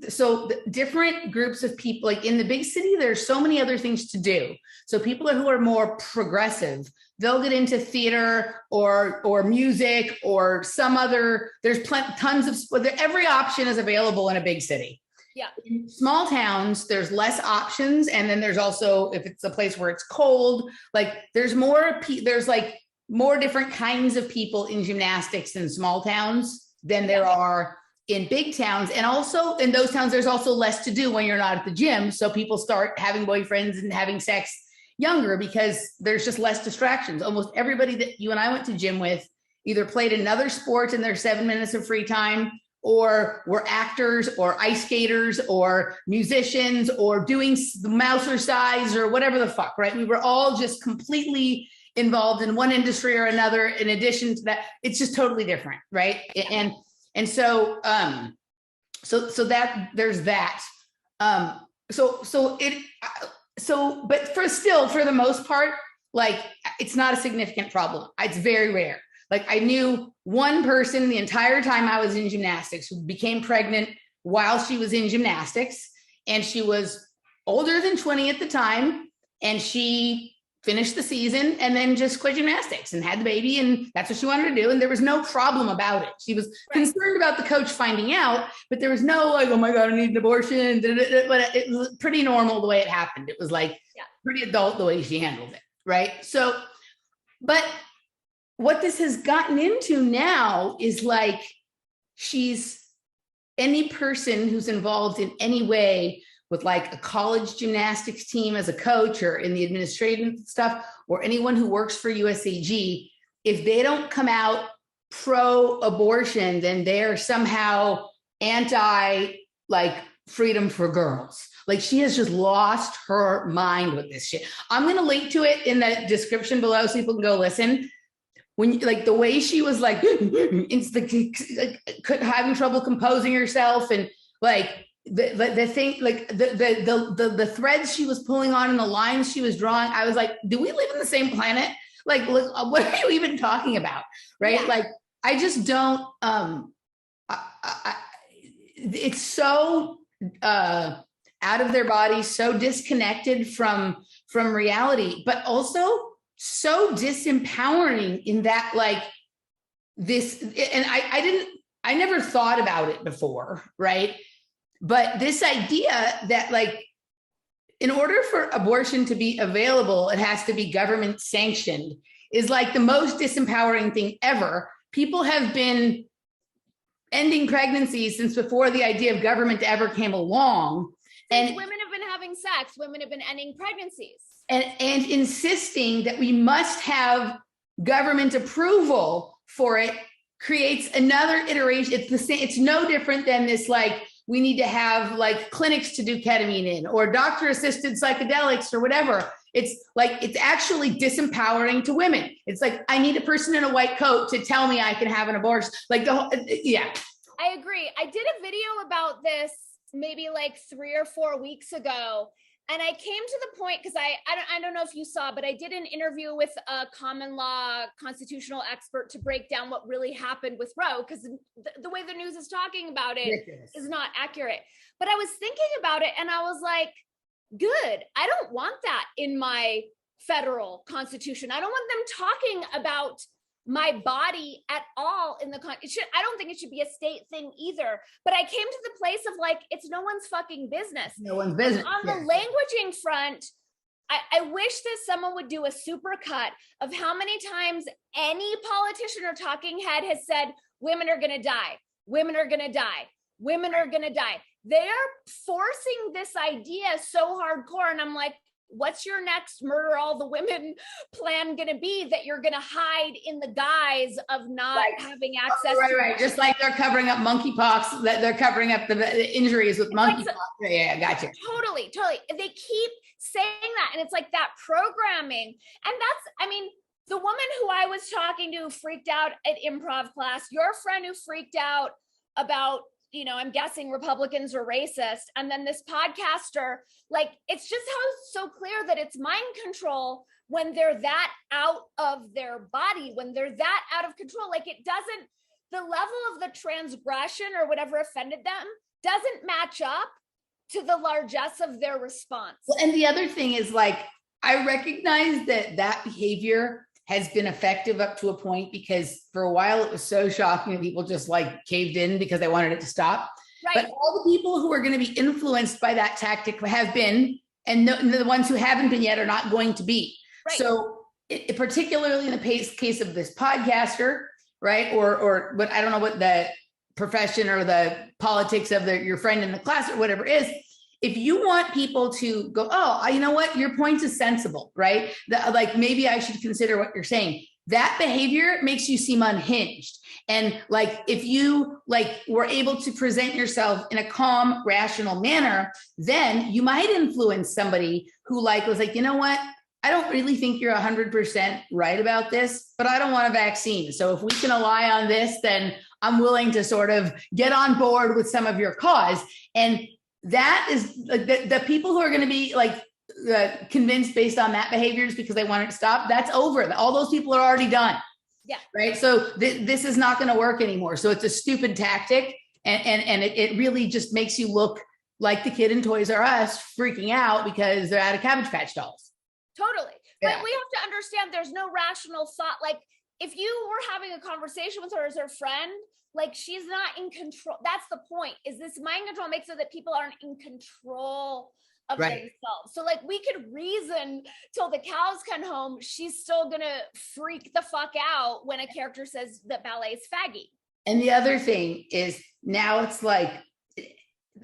so different groups of people. Like, in the big city, there's so many other things to do. So people who are more progressive, they'll get into theater or music or some other, there's tons of, every option is available in a big city. Yeah. In small towns, there's less options. And then there's also, if it's a place where it's cold, like, there's like more different kinds of people in gymnastics in small towns than there are in big towns. And also in those towns, there's also less to do when you're not at the gym. So people start having boyfriends and having sex younger because there's just less distractions. Almost everybody that you and I went to gym with either played another sport in their 7 minutes of free time, or were actors or ice skaters or musicians or doing the Mousercise or whatever the fuck, right? We were all just completely involved in one industry or another. In addition to that, it's just totally different, right? And so that there's that. But for the most part, like, it's not a significant problem. It's very rare. Like, I knew one person the entire time I was in gymnastics who became pregnant while she was in gymnastics, and she was older than 20 at the time, and she finished the season and then just quit gymnastics and had the baby, and that's what she wanted to do. And there was no problem about it. She was concerned about the coach finding out, but there was no like, oh my God, I need an abortion. But it was pretty normal the way it happened. It was like pretty adult the way she handled it, right? So, but what this has gotten into now is like, she's any person who's involved in any way with like a college gymnastics team as a coach or in the administrative stuff, or anyone who works for USAG, if they don't come out pro-abortion, then they're somehow anti like freedom for girls. Like, she has just lost her mind with this shit. I'm going to link to it in the description below so people can go listen. When, like, the way she was like, it's like having trouble composing herself, and like the thing, like the threads she was pulling on and the lines she was drawing, I was like, do we live in the same planet? Like, look, what are you even talking about? Right? Yeah. Like, I just don't. It's so out of their body, so disconnected from reality, but also so disempowering in that, like, this, and I never thought about it before, right? But this idea that, like, in order for abortion to be available, it has to be government sanctioned, is like the most disempowering thing ever. People have been ending pregnancies since before the idea of government ever came along. And women have been having sex, women have been ending pregnancies. And insisting that we must have government approval for it creates another iteration. It's the same. It's no different than this, like, we need to have like clinics to do ketamine in, or doctor assisted psychedelics or whatever. It's like, it's actually disempowering to women. It's like, I need a person in a white coat to tell me I can have an abortion. Like, the whole, yeah. I agree. I did a video about this maybe like 3 or 4 weeks ago. And I came to the point, because I don't know if you saw, but I did an interview with a common law constitutional expert to break down what really happened with Roe, because the way the news is talking about it is not accurate. But I was thinking about it and I was like, good. I don't want that in my federal constitution. I don't want them talking about my body at all in the I don't think it should be a state thing either, but I came to the place of like, it's no one's fucking business. No one's business. On the languaging front, I wish that someone would do a supercut of how many times any politician or talking head has said, women are going to die. Women are going to die. Women are going to die. They are forcing this idea so hardcore. And I'm like, what's your next murder all the women plan going to be that you're going to hide in the guise of not having access to? Right. Just like they're covering up monkeypox, that they're covering up the injuries with monkeypox. Yeah, gotcha. Totally. They keep saying that. And it's like that programming. And the woman who I was talking to freaked out at improv class, your friend who freaked out about, I'm guessing Republicans are racist. And then this podcaster, like, it's just so clear that it's mind control when they're that out of their body, when they're that out of control. Like, the level of the transgression or whatever offended them doesn't match up to the largesse of their response. Well, and the other thing is, like, I recognize that behavior has been effective up to a point, because for a while it was so shocking that people just like caved in because they wanted it to stop. Right. But all the people who are going to be influenced by that tactic have been, and the ones who haven't been yet are not going to be. Right. So particularly in the case of this podcaster, right? Or but I don't know what the profession or the politics of your friend in the class or whatever is. If you want people to go, oh, you know what, your point is sensible, right? Like, maybe I should consider what you're saying. That behavior makes you seem unhinged. And like, if you were able to present yourself in a calm, rational manner, then you might influence somebody who was like, you know what, I don't really think you're 100% right about this, but I don't want a vaccine. So if we can ally on this, then I'm willing to sort of get on board with some of your cause. And that is the people who are going to be convinced based on that behavior just because they want it to stop. That's over. All those people are already done. Yeah. Right. So this is not going to work anymore. So it's a stupid tactic. And it really just makes you look like the kid in Toys R Us freaking out because they're out of Cabbage Patch dolls. Totally. Yeah. But we have to understand there's no rational thought. Like, if you were having a conversation with her as her friend, like, she's not in control. That's the point, is this mind control makes it that people aren't in control of themselves. So like, we could reason till the cows come home. She's still going to freak the fuck out when a character says that ballet is faggy. And the other thing is, now it's like, it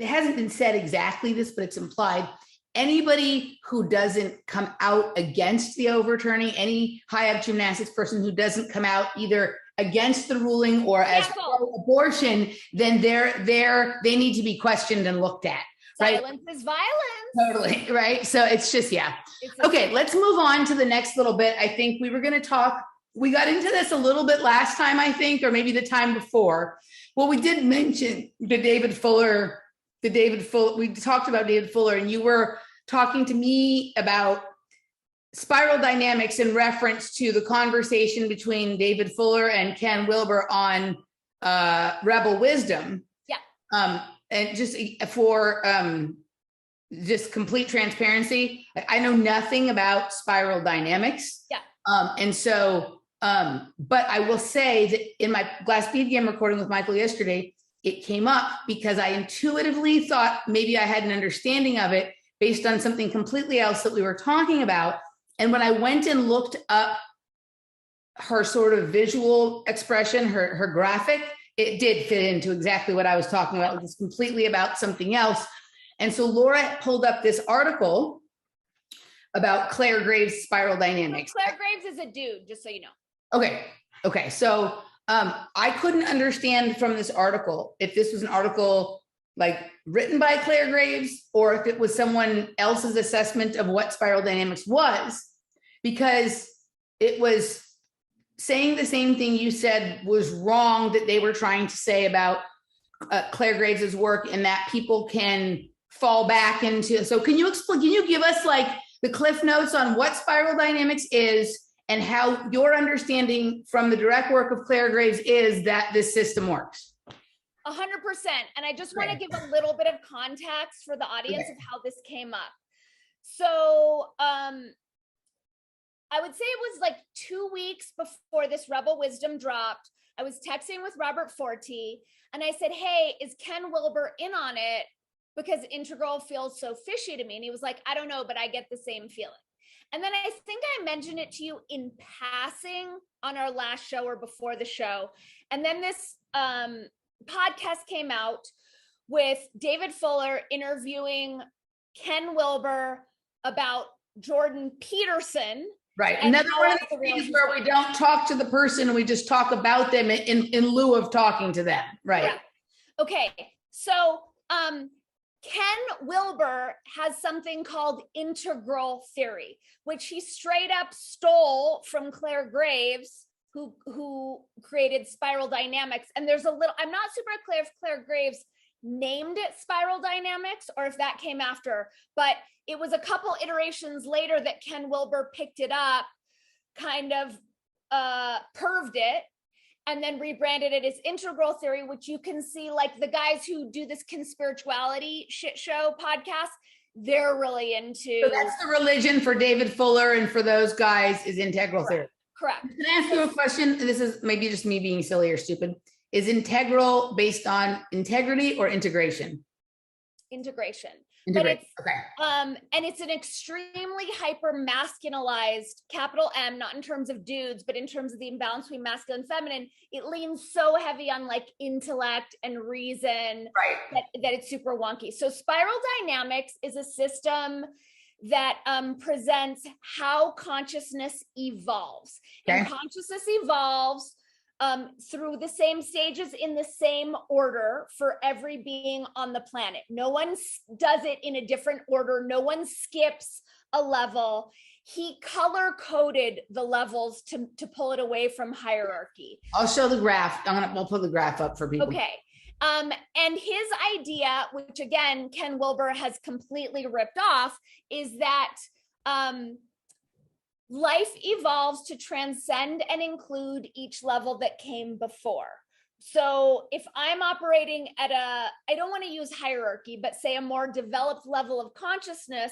hasn't been said exactly this, but it's implied. Anybody who doesn't come out against the overturning, any high up gymnastics person who doesn't come out either against the ruling or as pro-abortion, then they need to be questioned and looked at. Right? Silence is violence. Totally. Right. So it's just, okay, let's move on to the next little bit. I think we were going to talk, we got into this a little bit last time, I think, or maybe the time before. Well, we did mention we talked about David Fuller, and you were talking to me about spiral dynamics in reference to the conversation between David Fuller and Ken Wilber on Rebel Wisdom. Yeah. And just for just complete transparency, I know nothing about spiral dynamics. Yeah. And so, but I will say that in my Glass Bead Game recording with Michael yesterday, it came up because I intuitively thought maybe I had an understanding of it based on something completely else that we were talking about. And when I went and looked up her sort of visual expression, her graphic, it did fit into exactly what I was talking about. It was completely about something else. And so Laura pulled up this article about Claire Graves' spiral dynamics. Claire Graves is a dude, just so you know. Okay. So I couldn't understand from this article if this was an article written by Claire Graves or if it was someone else's assessment of what spiral dynamics was, because it was saying the same thing you said was wrong that they were trying to say about Claire Graves's work, and that people can fall back into. So can you give us the cliff notes on what spiral dynamics is and how your understanding from the direct work of Claire Graves is that this system works? 100%. And I just want to give a little bit of context for the audience of how this came up. So I I would say it was like 2 weeks before this Rebel Wisdom dropped. I was texting with Robert Forti and I said, hey, is Ken Wilber in on it? Because Integral feels so fishy to me. And he was like, I don't know, but I get the same feeling. And then I think I mentioned it to you in passing on our last show or before the show. And then this podcast came out with David Fuller interviewing Ken Wilber about Jordan Peterson. Right. Another one of the things where we don't talk to the person, we just talk about them in lieu of talking to them. Right. Correct. Okay. So Ken Wilber has something called integral theory, which he straight up stole from Claire Graves, who created spiral dynamics. And there's a little, I'm not super clear if Claire Graves named it spiral dynamics or if that came after, but it was a couple iterations later that Ken Wilber picked it up, kind of perved it, and then rebranded it as integral theory, which you can see like the guys who do this conspirituality shit show podcast, they're really into. So that's the religion for David Fuller and for those guys is integral theory. Correct. Can I ask you a question? This is maybe just me being silly or stupid. Is integral based on integrity or integration? Integration. Integration. But it's, and it's an extremely hyper masculinized, capital M, not in terms of dudes, but in terms of the imbalance between masculine and feminine. It leans so heavy on like intellect and reason, right, that it's super wonky. So spiral dynamics is a system that presents how consciousness evolves. Okay. And consciousness evolves through the same stages in the same order for every being on the planet. No one does it in a different order. No one skips a level. He color coded the levels to pull it away from hierarchy. I'll show the graph. We'll put the graph up for people. Okay. And his idea, which again, Ken Wilber has completely ripped off, is that life evolves to transcend and include each level that came before. So if I'm operating at I don't want to use hierarchy, but say a more developed level of consciousness,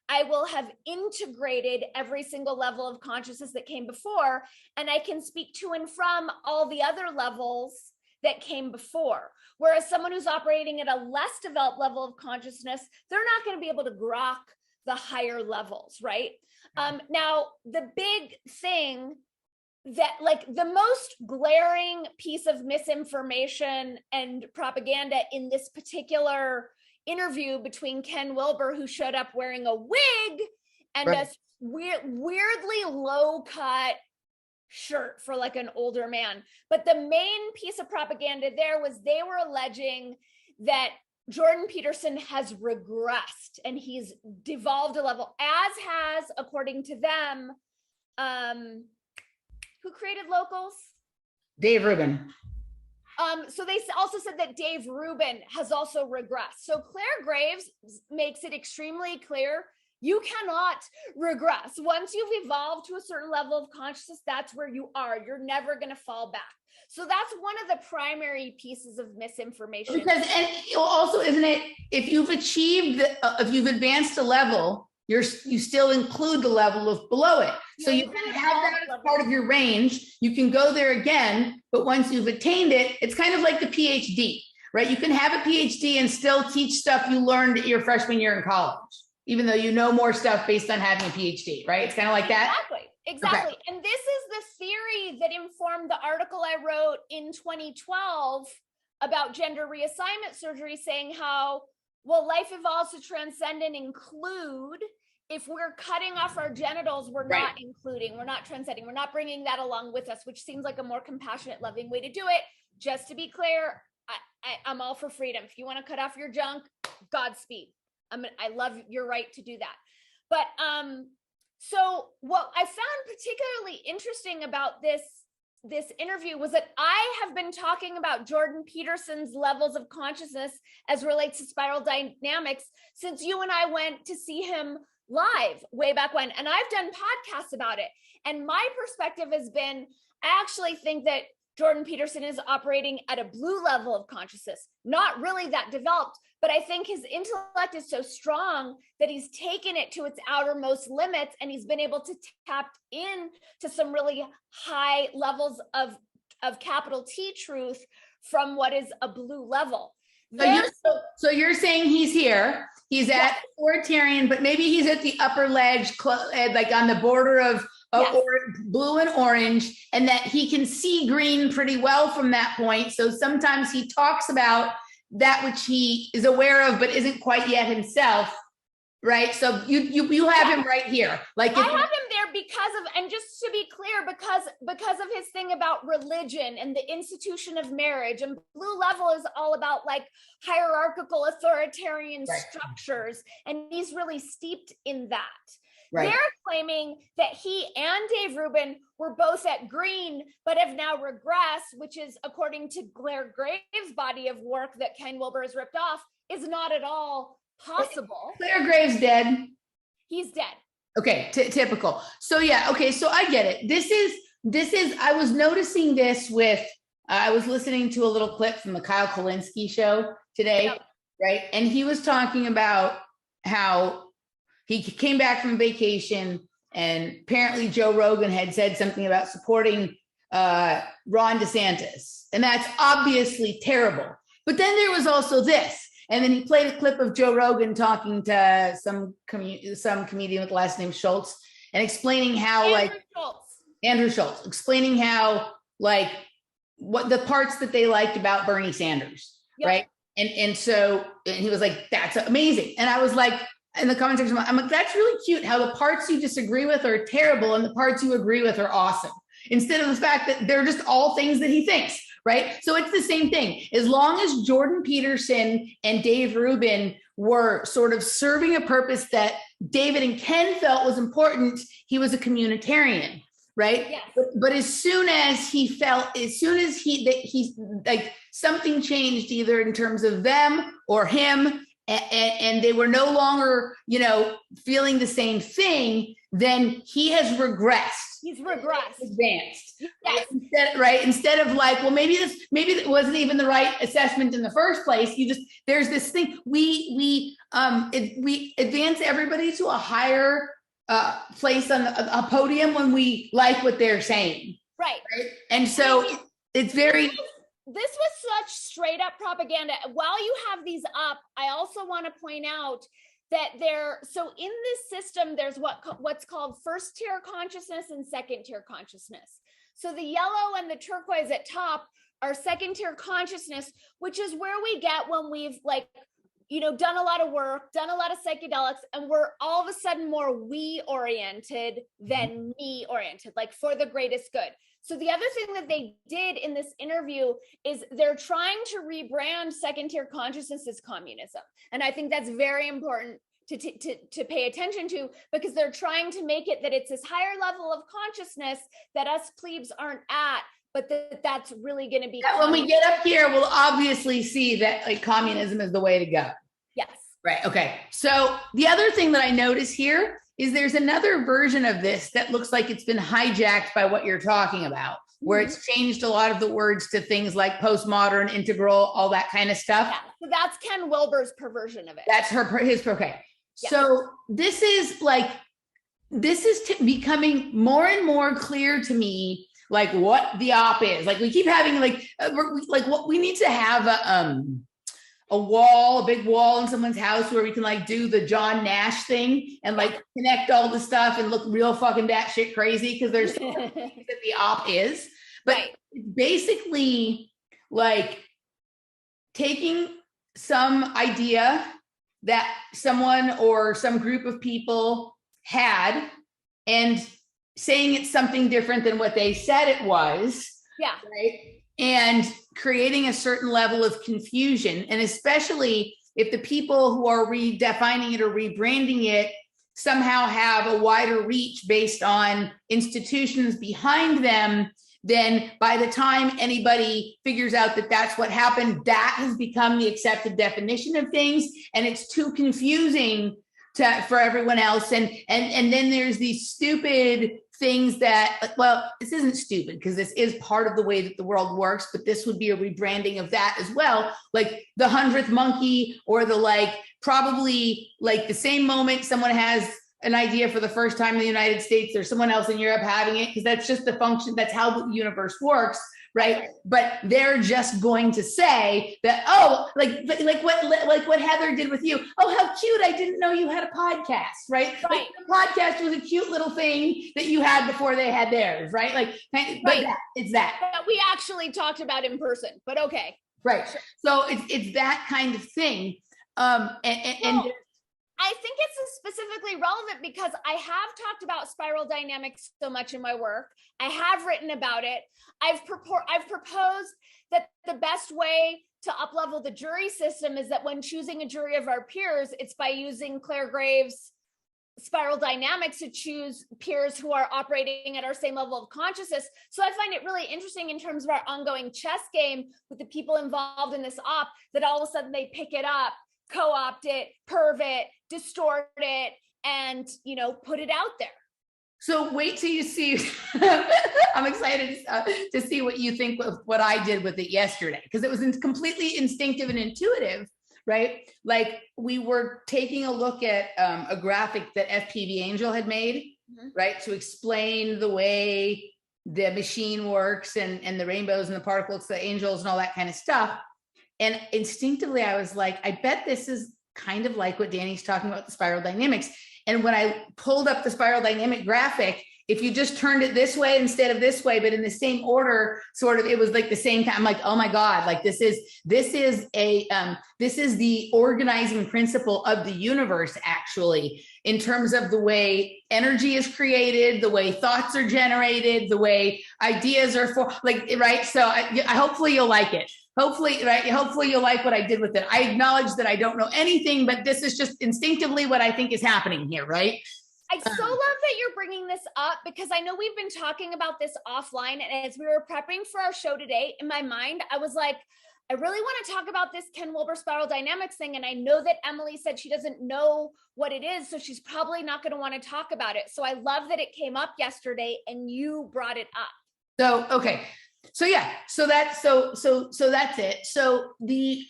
I will have integrated every single level of consciousness that came before, and I can speak to and from all the other levels that came before. Whereas someone who's operating at a less developed level of consciousness, they're not going to be able to grok the higher levels, right? Now, the big thing that like the most glaring piece of misinformation and propaganda in this particular interview between Ken Wilber, who showed up wearing a wig and right, a weirdly low cut shirt for like an older man. But the main piece of propaganda there was they were alleging that Jordan Peterson has regressed and he's devolved a level, as has, according to them, who created Locals? Dave Rubin. So they also said that Dave Rubin has also regressed. So Claire Graves makes it extremely clear you cannot regress. Once you've evolved to a certain level of consciousness, that's where you are. You're never going to fall back. So that's one of the primary pieces of misinformation. Because, and also, isn't it, if you've achieved, if you've advanced a level, you still include the level of below it. So you can have that as part of your range. You can go there again, but once you've attained it, it's kind of like the PhD, right? You can have a PhD and still teach stuff you learned your freshman year in college, even though you know more stuff based on having a PhD, right? It's kind of like that. Exactly. Okay. And this is the theory that informed the article I wrote in 2012 about gender reassignment surgery, saying how, well, life evolves to transcend and include. If we're cutting off our genitals, we're right, not including, we're not transcending, we're not bringing that along with us, which seems like a more compassionate, loving way to do it. Just to be clear, I'm all for freedom. If you want to cut off your junk, Godspeed. I love your right to do that. But so what I found particularly interesting about this interview was that I have been talking about Jordan Peterson's levels of consciousness as relates to spiral dynamics since you and I went to see him live way back when. And I've done podcasts about it. And my perspective has been, I actually think that Jordan Peterson is operating at a blue level of consciousness, not really that developed, but I think his intellect is so strong that he's taken it to its outermost limits, and he's been able to tap in to some really high levels of capital T truth from what is a blue level. So you're saying he's here, he's at authoritarian, but maybe he's at the upper ledge, like on the border of blue and orange, and that he can see green pretty well from that point. So sometimes he talks about that which he is aware of, but isn't quite yet himself. Right. So you have him right here. Like I have him there because of, and just to be clear, because of his thing about religion and the institution of marriage, and blue level is all about like hierarchical authoritarian structures. And he's really steeped in that. Right. They're claiming that he and Dave Rubin were both at green, but have now regressed, which is, according to Claire Graves' body of work that Ken Wilber has ripped off, is not at all possible. Claire Graves dead. He's dead. Okay, typical. So yeah, okay, so I get it. This is. I was noticing this with. I was listening to a little clip from the Kyle Kulinski show today, right? And he was talking about how he came back from vacation, and apparently Joe Rogan had said something about supporting Ron DeSantis, and that's obviously terrible. But then there was also this. And then he played a clip of Joe Rogan talking to some comedian with the last name Schultz, and explaining how Andrew Schultz, explaining how like what the parts that they liked about Bernie Sanders, right? And so he was like, "That's amazing," and I was like, in the comment section, I'm like, "That's really cute. How the parts you disagree with are terrible, and the parts you agree with are awesome." Instead of the fact that they're just all things that he thinks. Right. So it's the same thing. As long as Jordan Peterson and Dave Rubin were sort of serving a purpose that David and Ken felt was important, he was a communitarian. Right. Yes. But as soon as he like something changed, either in terms of them or him, and they were no longer, feeling the same thing, then he has regressed. He's regressed. Advanced. Yes. Instead of like, well, maybe it wasn't even the right assessment in the first place. There's this thing. We advance everybody to a higher place on a podium when we like what they're saying. Right. And so it's very. This was such straight up propaganda. While you have these up, I also want to point out that so in this system, there's what's called first tier consciousness and second tier consciousness. So the yellow and the turquoise at top are second tier consciousness, which is where we get when we've done a lot of work, done a lot of psychedelics, and we're all of a sudden more we oriented than me oriented, like for the greatest good. So the other thing that they did in this interview is they're trying to rebrand second tier consciousness as communism. And I think that's very important to pay attention to, because they're trying to make it that it's this higher level of consciousness that us plebes aren't at, but that's really going to be. When we get up here, we'll obviously see that like communism is the way to go. Yes. Right. Okay. So the other thing that I notice here is there's another version of this that looks like it's been hijacked by what you're talking about, where it's changed a lot of the words to things like postmodern, integral, all that kind of stuff. Yeah. So that's Ken Wilber's perversion of it. That's his. Okay. Yeah. So this is becoming more and more clear to me, like what the op is. Like we keep having like what we need to have a big wall in someone's house where we can like do the John Nash thing and like connect all the stuff and look real fucking batshit crazy, because there's so many things that the op is. But it's basically like taking some idea that someone or some group of people had and saying it's something different than what they said it was. Yeah. Right. And creating a certain level of confusion. And especially if the people who are redefining it or rebranding it somehow have a wider reach based on institutions behind them, then by the time anybody figures out that that's what happened, that has become the accepted definition of things. And it's too confusing for everyone else. And then there's these stupid things that, well, this isn't stupid because this is part of the way that the world works, but this would be a rebranding of that as well. Like the 100th monkey, or the like, probably like the same moment someone has an idea for the first time in the United States, there's someone else in Europe having it, because that's just the function, that's how the universe works. Right. But they're just going to say that, oh, like what Heather did with you. Oh, how cute. I didn't know you had a podcast. Right. Like the podcast was a cute little thing that you had before they had theirs. Right. Like, but it's that we actually talked about in person, but okay. Right. So it's that kind of thing. And I think it's specifically relevant because I have talked about spiral dynamics so much in my work. I have written about it. I've proposed that the best way to uplevel the jury system is that when choosing a jury of our peers, it's by using Claire Graves' spiral dynamics to choose peers who are operating at our same level of consciousness. So I find it really interesting in terms of our ongoing chess game with the people involved in this op, that all of a sudden they pick it up, co-opt it, perv it, distort it, and, you know, put it out there. So wait till you see. I'm excited to see what you think of what I did with it yesterday, because it was completely instinctive and intuitive, right? Like we were taking a look at a graphic that FPV Angel had made, right, to explain the way the machine works and the rainbows and the particles, the angels and all that kind of stuff. And instinctively, I was like, I bet this is kind of like what Dani's talking about, the spiral dynamics. And when I pulled up the spiral dynamic graphic, if you just turned it this way instead of this way, but in the same order, sort of, it was like the same time. I'm like, oh my God, like this is the organizing principle of the universe, actually, in terms of the way energy is created, the way thoughts are generated, the way ideas are right. So hopefully you'll like it. Hopefully you'll like what I did with it. I acknowledge that I don't know anything, but this is just instinctively what I think is happening here, right? I so love that you're bringing this up, because I know we've been talking about this offline, and as we were prepping for our show today, in my mind, I was like, I really want to talk about this Ken Wilber spiral dynamics thing, and I know that Emily said she doesn't know what it is, so she's probably not going to want to talk about it. So I love that it came up yesterday and you brought it up. So, okay. So yeah, so that's it. So the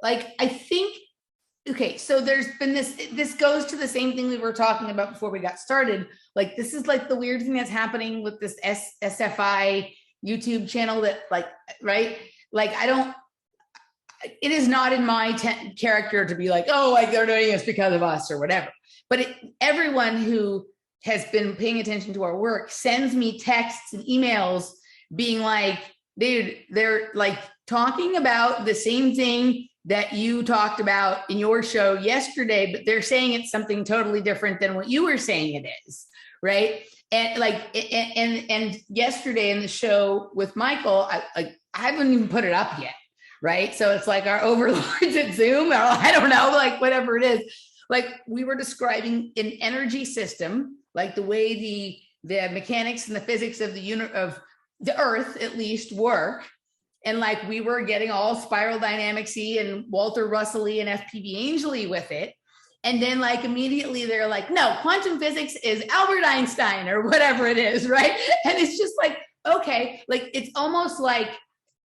like, I think, okay, so there's been this goes to the same thing we were talking about before we got started. Like, this is like the weird thing that's happening with this SFI YouTube channel that, like, right? Like, it is not in my character to be like, oh, like they're doing this because of us or whatever. But everyone who has been paying attention to our work sends me texts and emails being like, dude, they're like talking about the same thing that you talked about in your show yesterday, but they're saying it's something totally different than what you were saying it is, right? And like, and yesterday in the show with Michael, I haven't even put it up yet, right? So it's like our overlords at Zoom, or I don't know, like whatever it is. Like, we were describing an energy system, like the way the mechanics and the physics of the Earth at least work. And like, we were getting all spiral dynamics-y and Walter Russell-y and FPV Angel-y with it. And then like immediately they're like, no, quantum physics is Albert Einstein or whatever it is, right? And it's just like, okay, like it's almost like,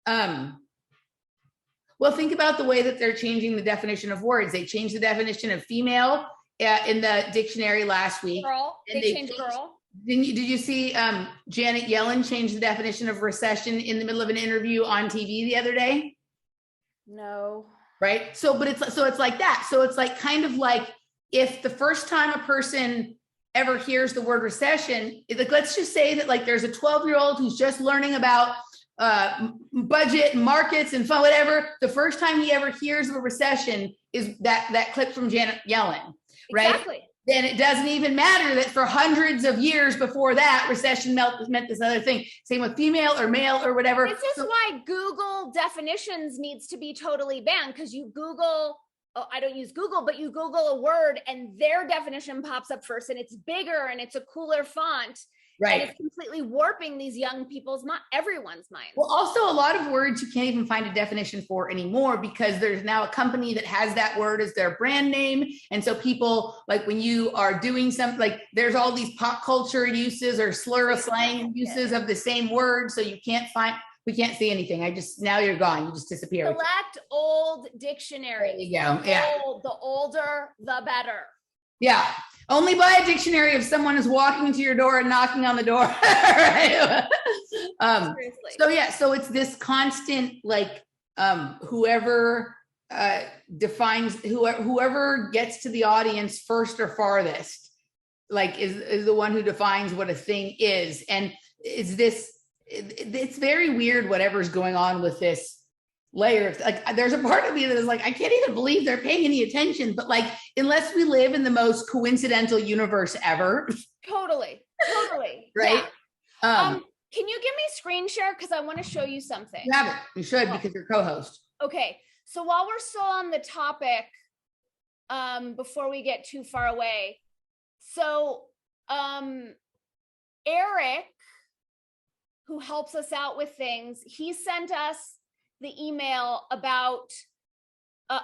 well, think about the way that they're changing the definition of words. They changed the definition of female in the dictionary last week. Girl, they changed girl. Did you see Janet Yellen change the definition of recession in the middle of an interview on TV the other day? No. Right. So it's like that. So it's like, kind of like, if the first time a person ever hears the word recession, like, let's just say that like there's a 12-year-old who's just learning about budget and markets and fun, whatever. The first time he ever hears of a recession is that clip from Janet Yellen, right? Exactly. Then it doesn't even matter that for hundreds of years before that, recession meant this other thing. Same with female or male or whatever. This is why Google definitions needs to be totally banned, because you Google, I don't use Google, but you Google a word and their definition pops up first, and it's bigger and it's a cooler font. Right. And it's completely warping these young people's, not everyone's minds. Well, also a lot of words you can't even find a definition for anymore because there's now a company that has that word as their brand name. And so people, like when you are doing something, like there's all these pop culture uses or slur of slang uses of the same word. So we can't see anything. Now you're gone. You just disappear. Select old dictionary. There you go. Yeah. The older, the better. Yeah. Only buy a dictionary if someone is walking to your door and knocking on the door. Right? So it's this constant, like, whoever defines, whoever gets to the audience first or farthest, like is the one who defines what a thing is. And it's very weird, whatever's going on with this layer. Like there's a part of me that is like, I can't even believe they're paying any attention, but like, unless we live in the most coincidental universe ever. Totally. Right. Yeah. Can you give me screen share? Cause I want to show you something. You have it. You should, because you're co-host. Okay. So while we're still on the topic, before we get too far away. So, Eric, who helps us out with things, he sent us the email about,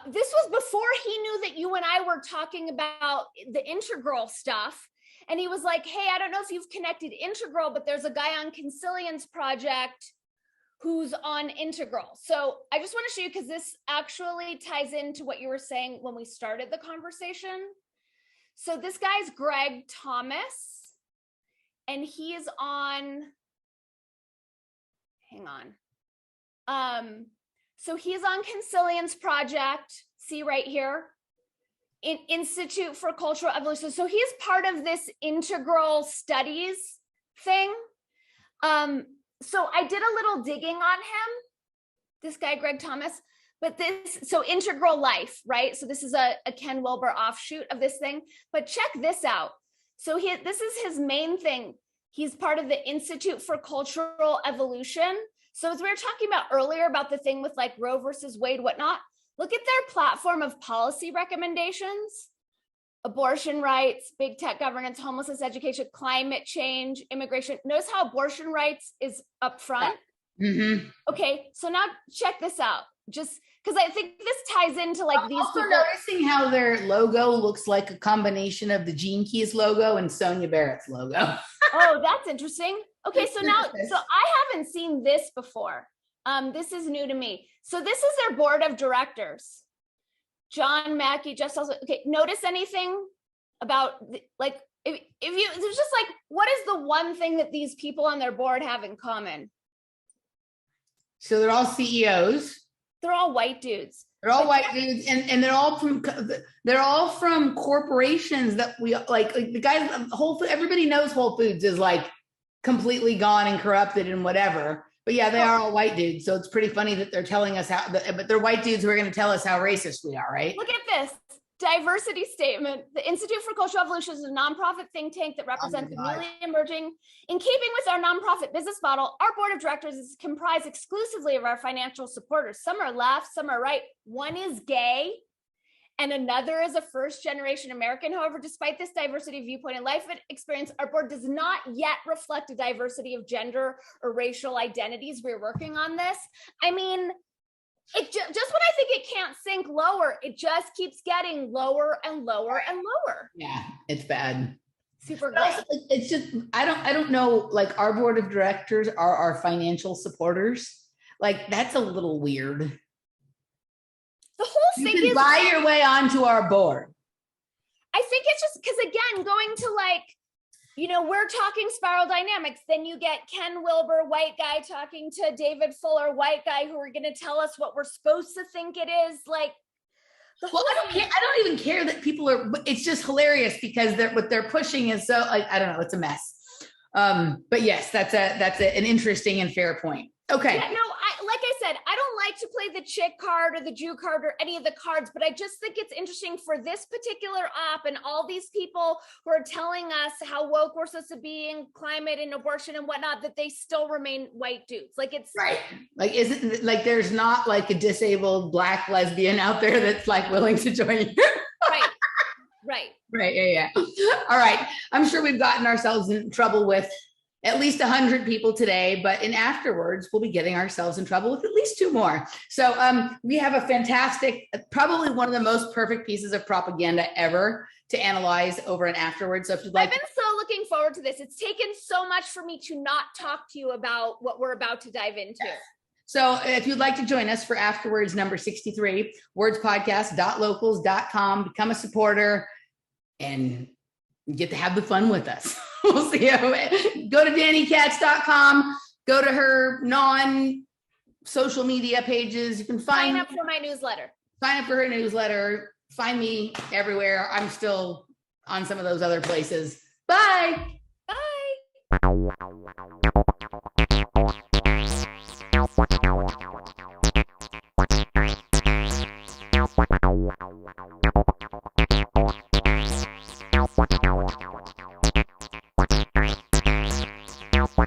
this was before he knew that you and I were talking about the Integral stuff. And he was like, hey, I don't know if you've connected Integral, but there's a guy on Consilience Project who's on Integral. So I just want to show you, because this actually ties into what you were saying when we started the conversation. So this guy's Greg Thomas, and he is on, hang on. So he's on Consilience Project, see right here, in Institute for Cultural Evolution. So he's part of this integral studies thing. So I did a little digging on him, this guy, Greg Thomas, so integral life, right? So this is a Ken Wilber offshoot of this thing, but check this out. So this is his main thing. He's part of the Institute for Cultural Evolution. So as we were talking about earlier about the thing with like Roe versus Wade, whatnot, look at their platform of policy recommendations: abortion rights, big tech governance, homelessness, education, climate change, immigration. Notice how abortion rights is up front. Mm-hmm. Okay, so now check this out. Just because I think this ties into like these also people. Noticing how their logo looks like a combination of the Gene Keys logo and Sonia Barrett's logo. Oh, that's interesting. Okay, so I haven't seen this before. This is new to me. So this is their board of directors. John Mackey, Jeff Sells. Okay, notice anything about like if you, there's just like, what is the one thing that these people on their board have in common? So they're all CEOs. They're all white dudes. They're all white dudes, and they're all from corporations that we like the guys. Everybody knows Whole Foods is like completely gone and corrupted and whatever. But yeah, they are all white dudes. So it's pretty funny that they're telling us but they're white dudes who are going to tell us how racist we are, right? Look at this diversity statement. The Institute for Cultural Evolution is a nonprofit think tank that represents the newly emerging. In keeping with our nonprofit business model, our board of directors is comprised exclusively of our financial supporters. Some are left, some are right. One is gay, and another is a first-generation American. However, despite this diversity of viewpoint and life experience, our board does not yet reflect a diversity of gender or racial identities. We're working on this. I mean, it just when I think it can't sink lower, it just keeps getting lower and lower and lower. Yeah, it's bad. Super great. It's just, I don't know, like our board of directors are our financial supporters. Like that's a little weird. The whole thing is buy your way onto our board. I think it's just because, again, going to like, we're talking spiral dynamics. Then you get Ken Wilber, white guy, talking to David Fuller, white guy, who are going to tell us what we're supposed to think it is. Like, I don't even care that people are. It's just hilarious because what they're pushing is so. Like, I don't know. It's a mess. But yes, that's an interesting and fair point. Okay. Yeah, no, like I said, I don't like to play the chick card or the Jew card or any of the cards, but I just think it's interesting for this particular op and all these people who are telling us how woke we're supposed to be in climate and abortion and whatnot, that they still remain white dudes. Like it's right. Like, isn't like there's not like a disabled Black lesbian out there that's like willing to join you. Right. Right. Yeah. All right. I'm sure we've gotten ourselves in trouble with at least 100 people today, but in Afterwords, we'll be getting ourselves in trouble with at least 2 more. So we have a fantastic, probably one of the most perfect pieces of propaganda ever to analyze over and Afterwards. So if you'd like, I've been so looking forward to this. It's taken so much for me to not talk to you about what we're about to dive into. Yes. So if you'd like to join us for Afterwords number 63, wordspodcast.locals.com, become a supporter and get to have the fun with us. We'll see you. Go to DaniCats.com, go to her non-social media pages. You can sign up for my newsletter. Sign up for her newsletter. Find me everywhere. I'm still on some of those other places. Bye. Bye.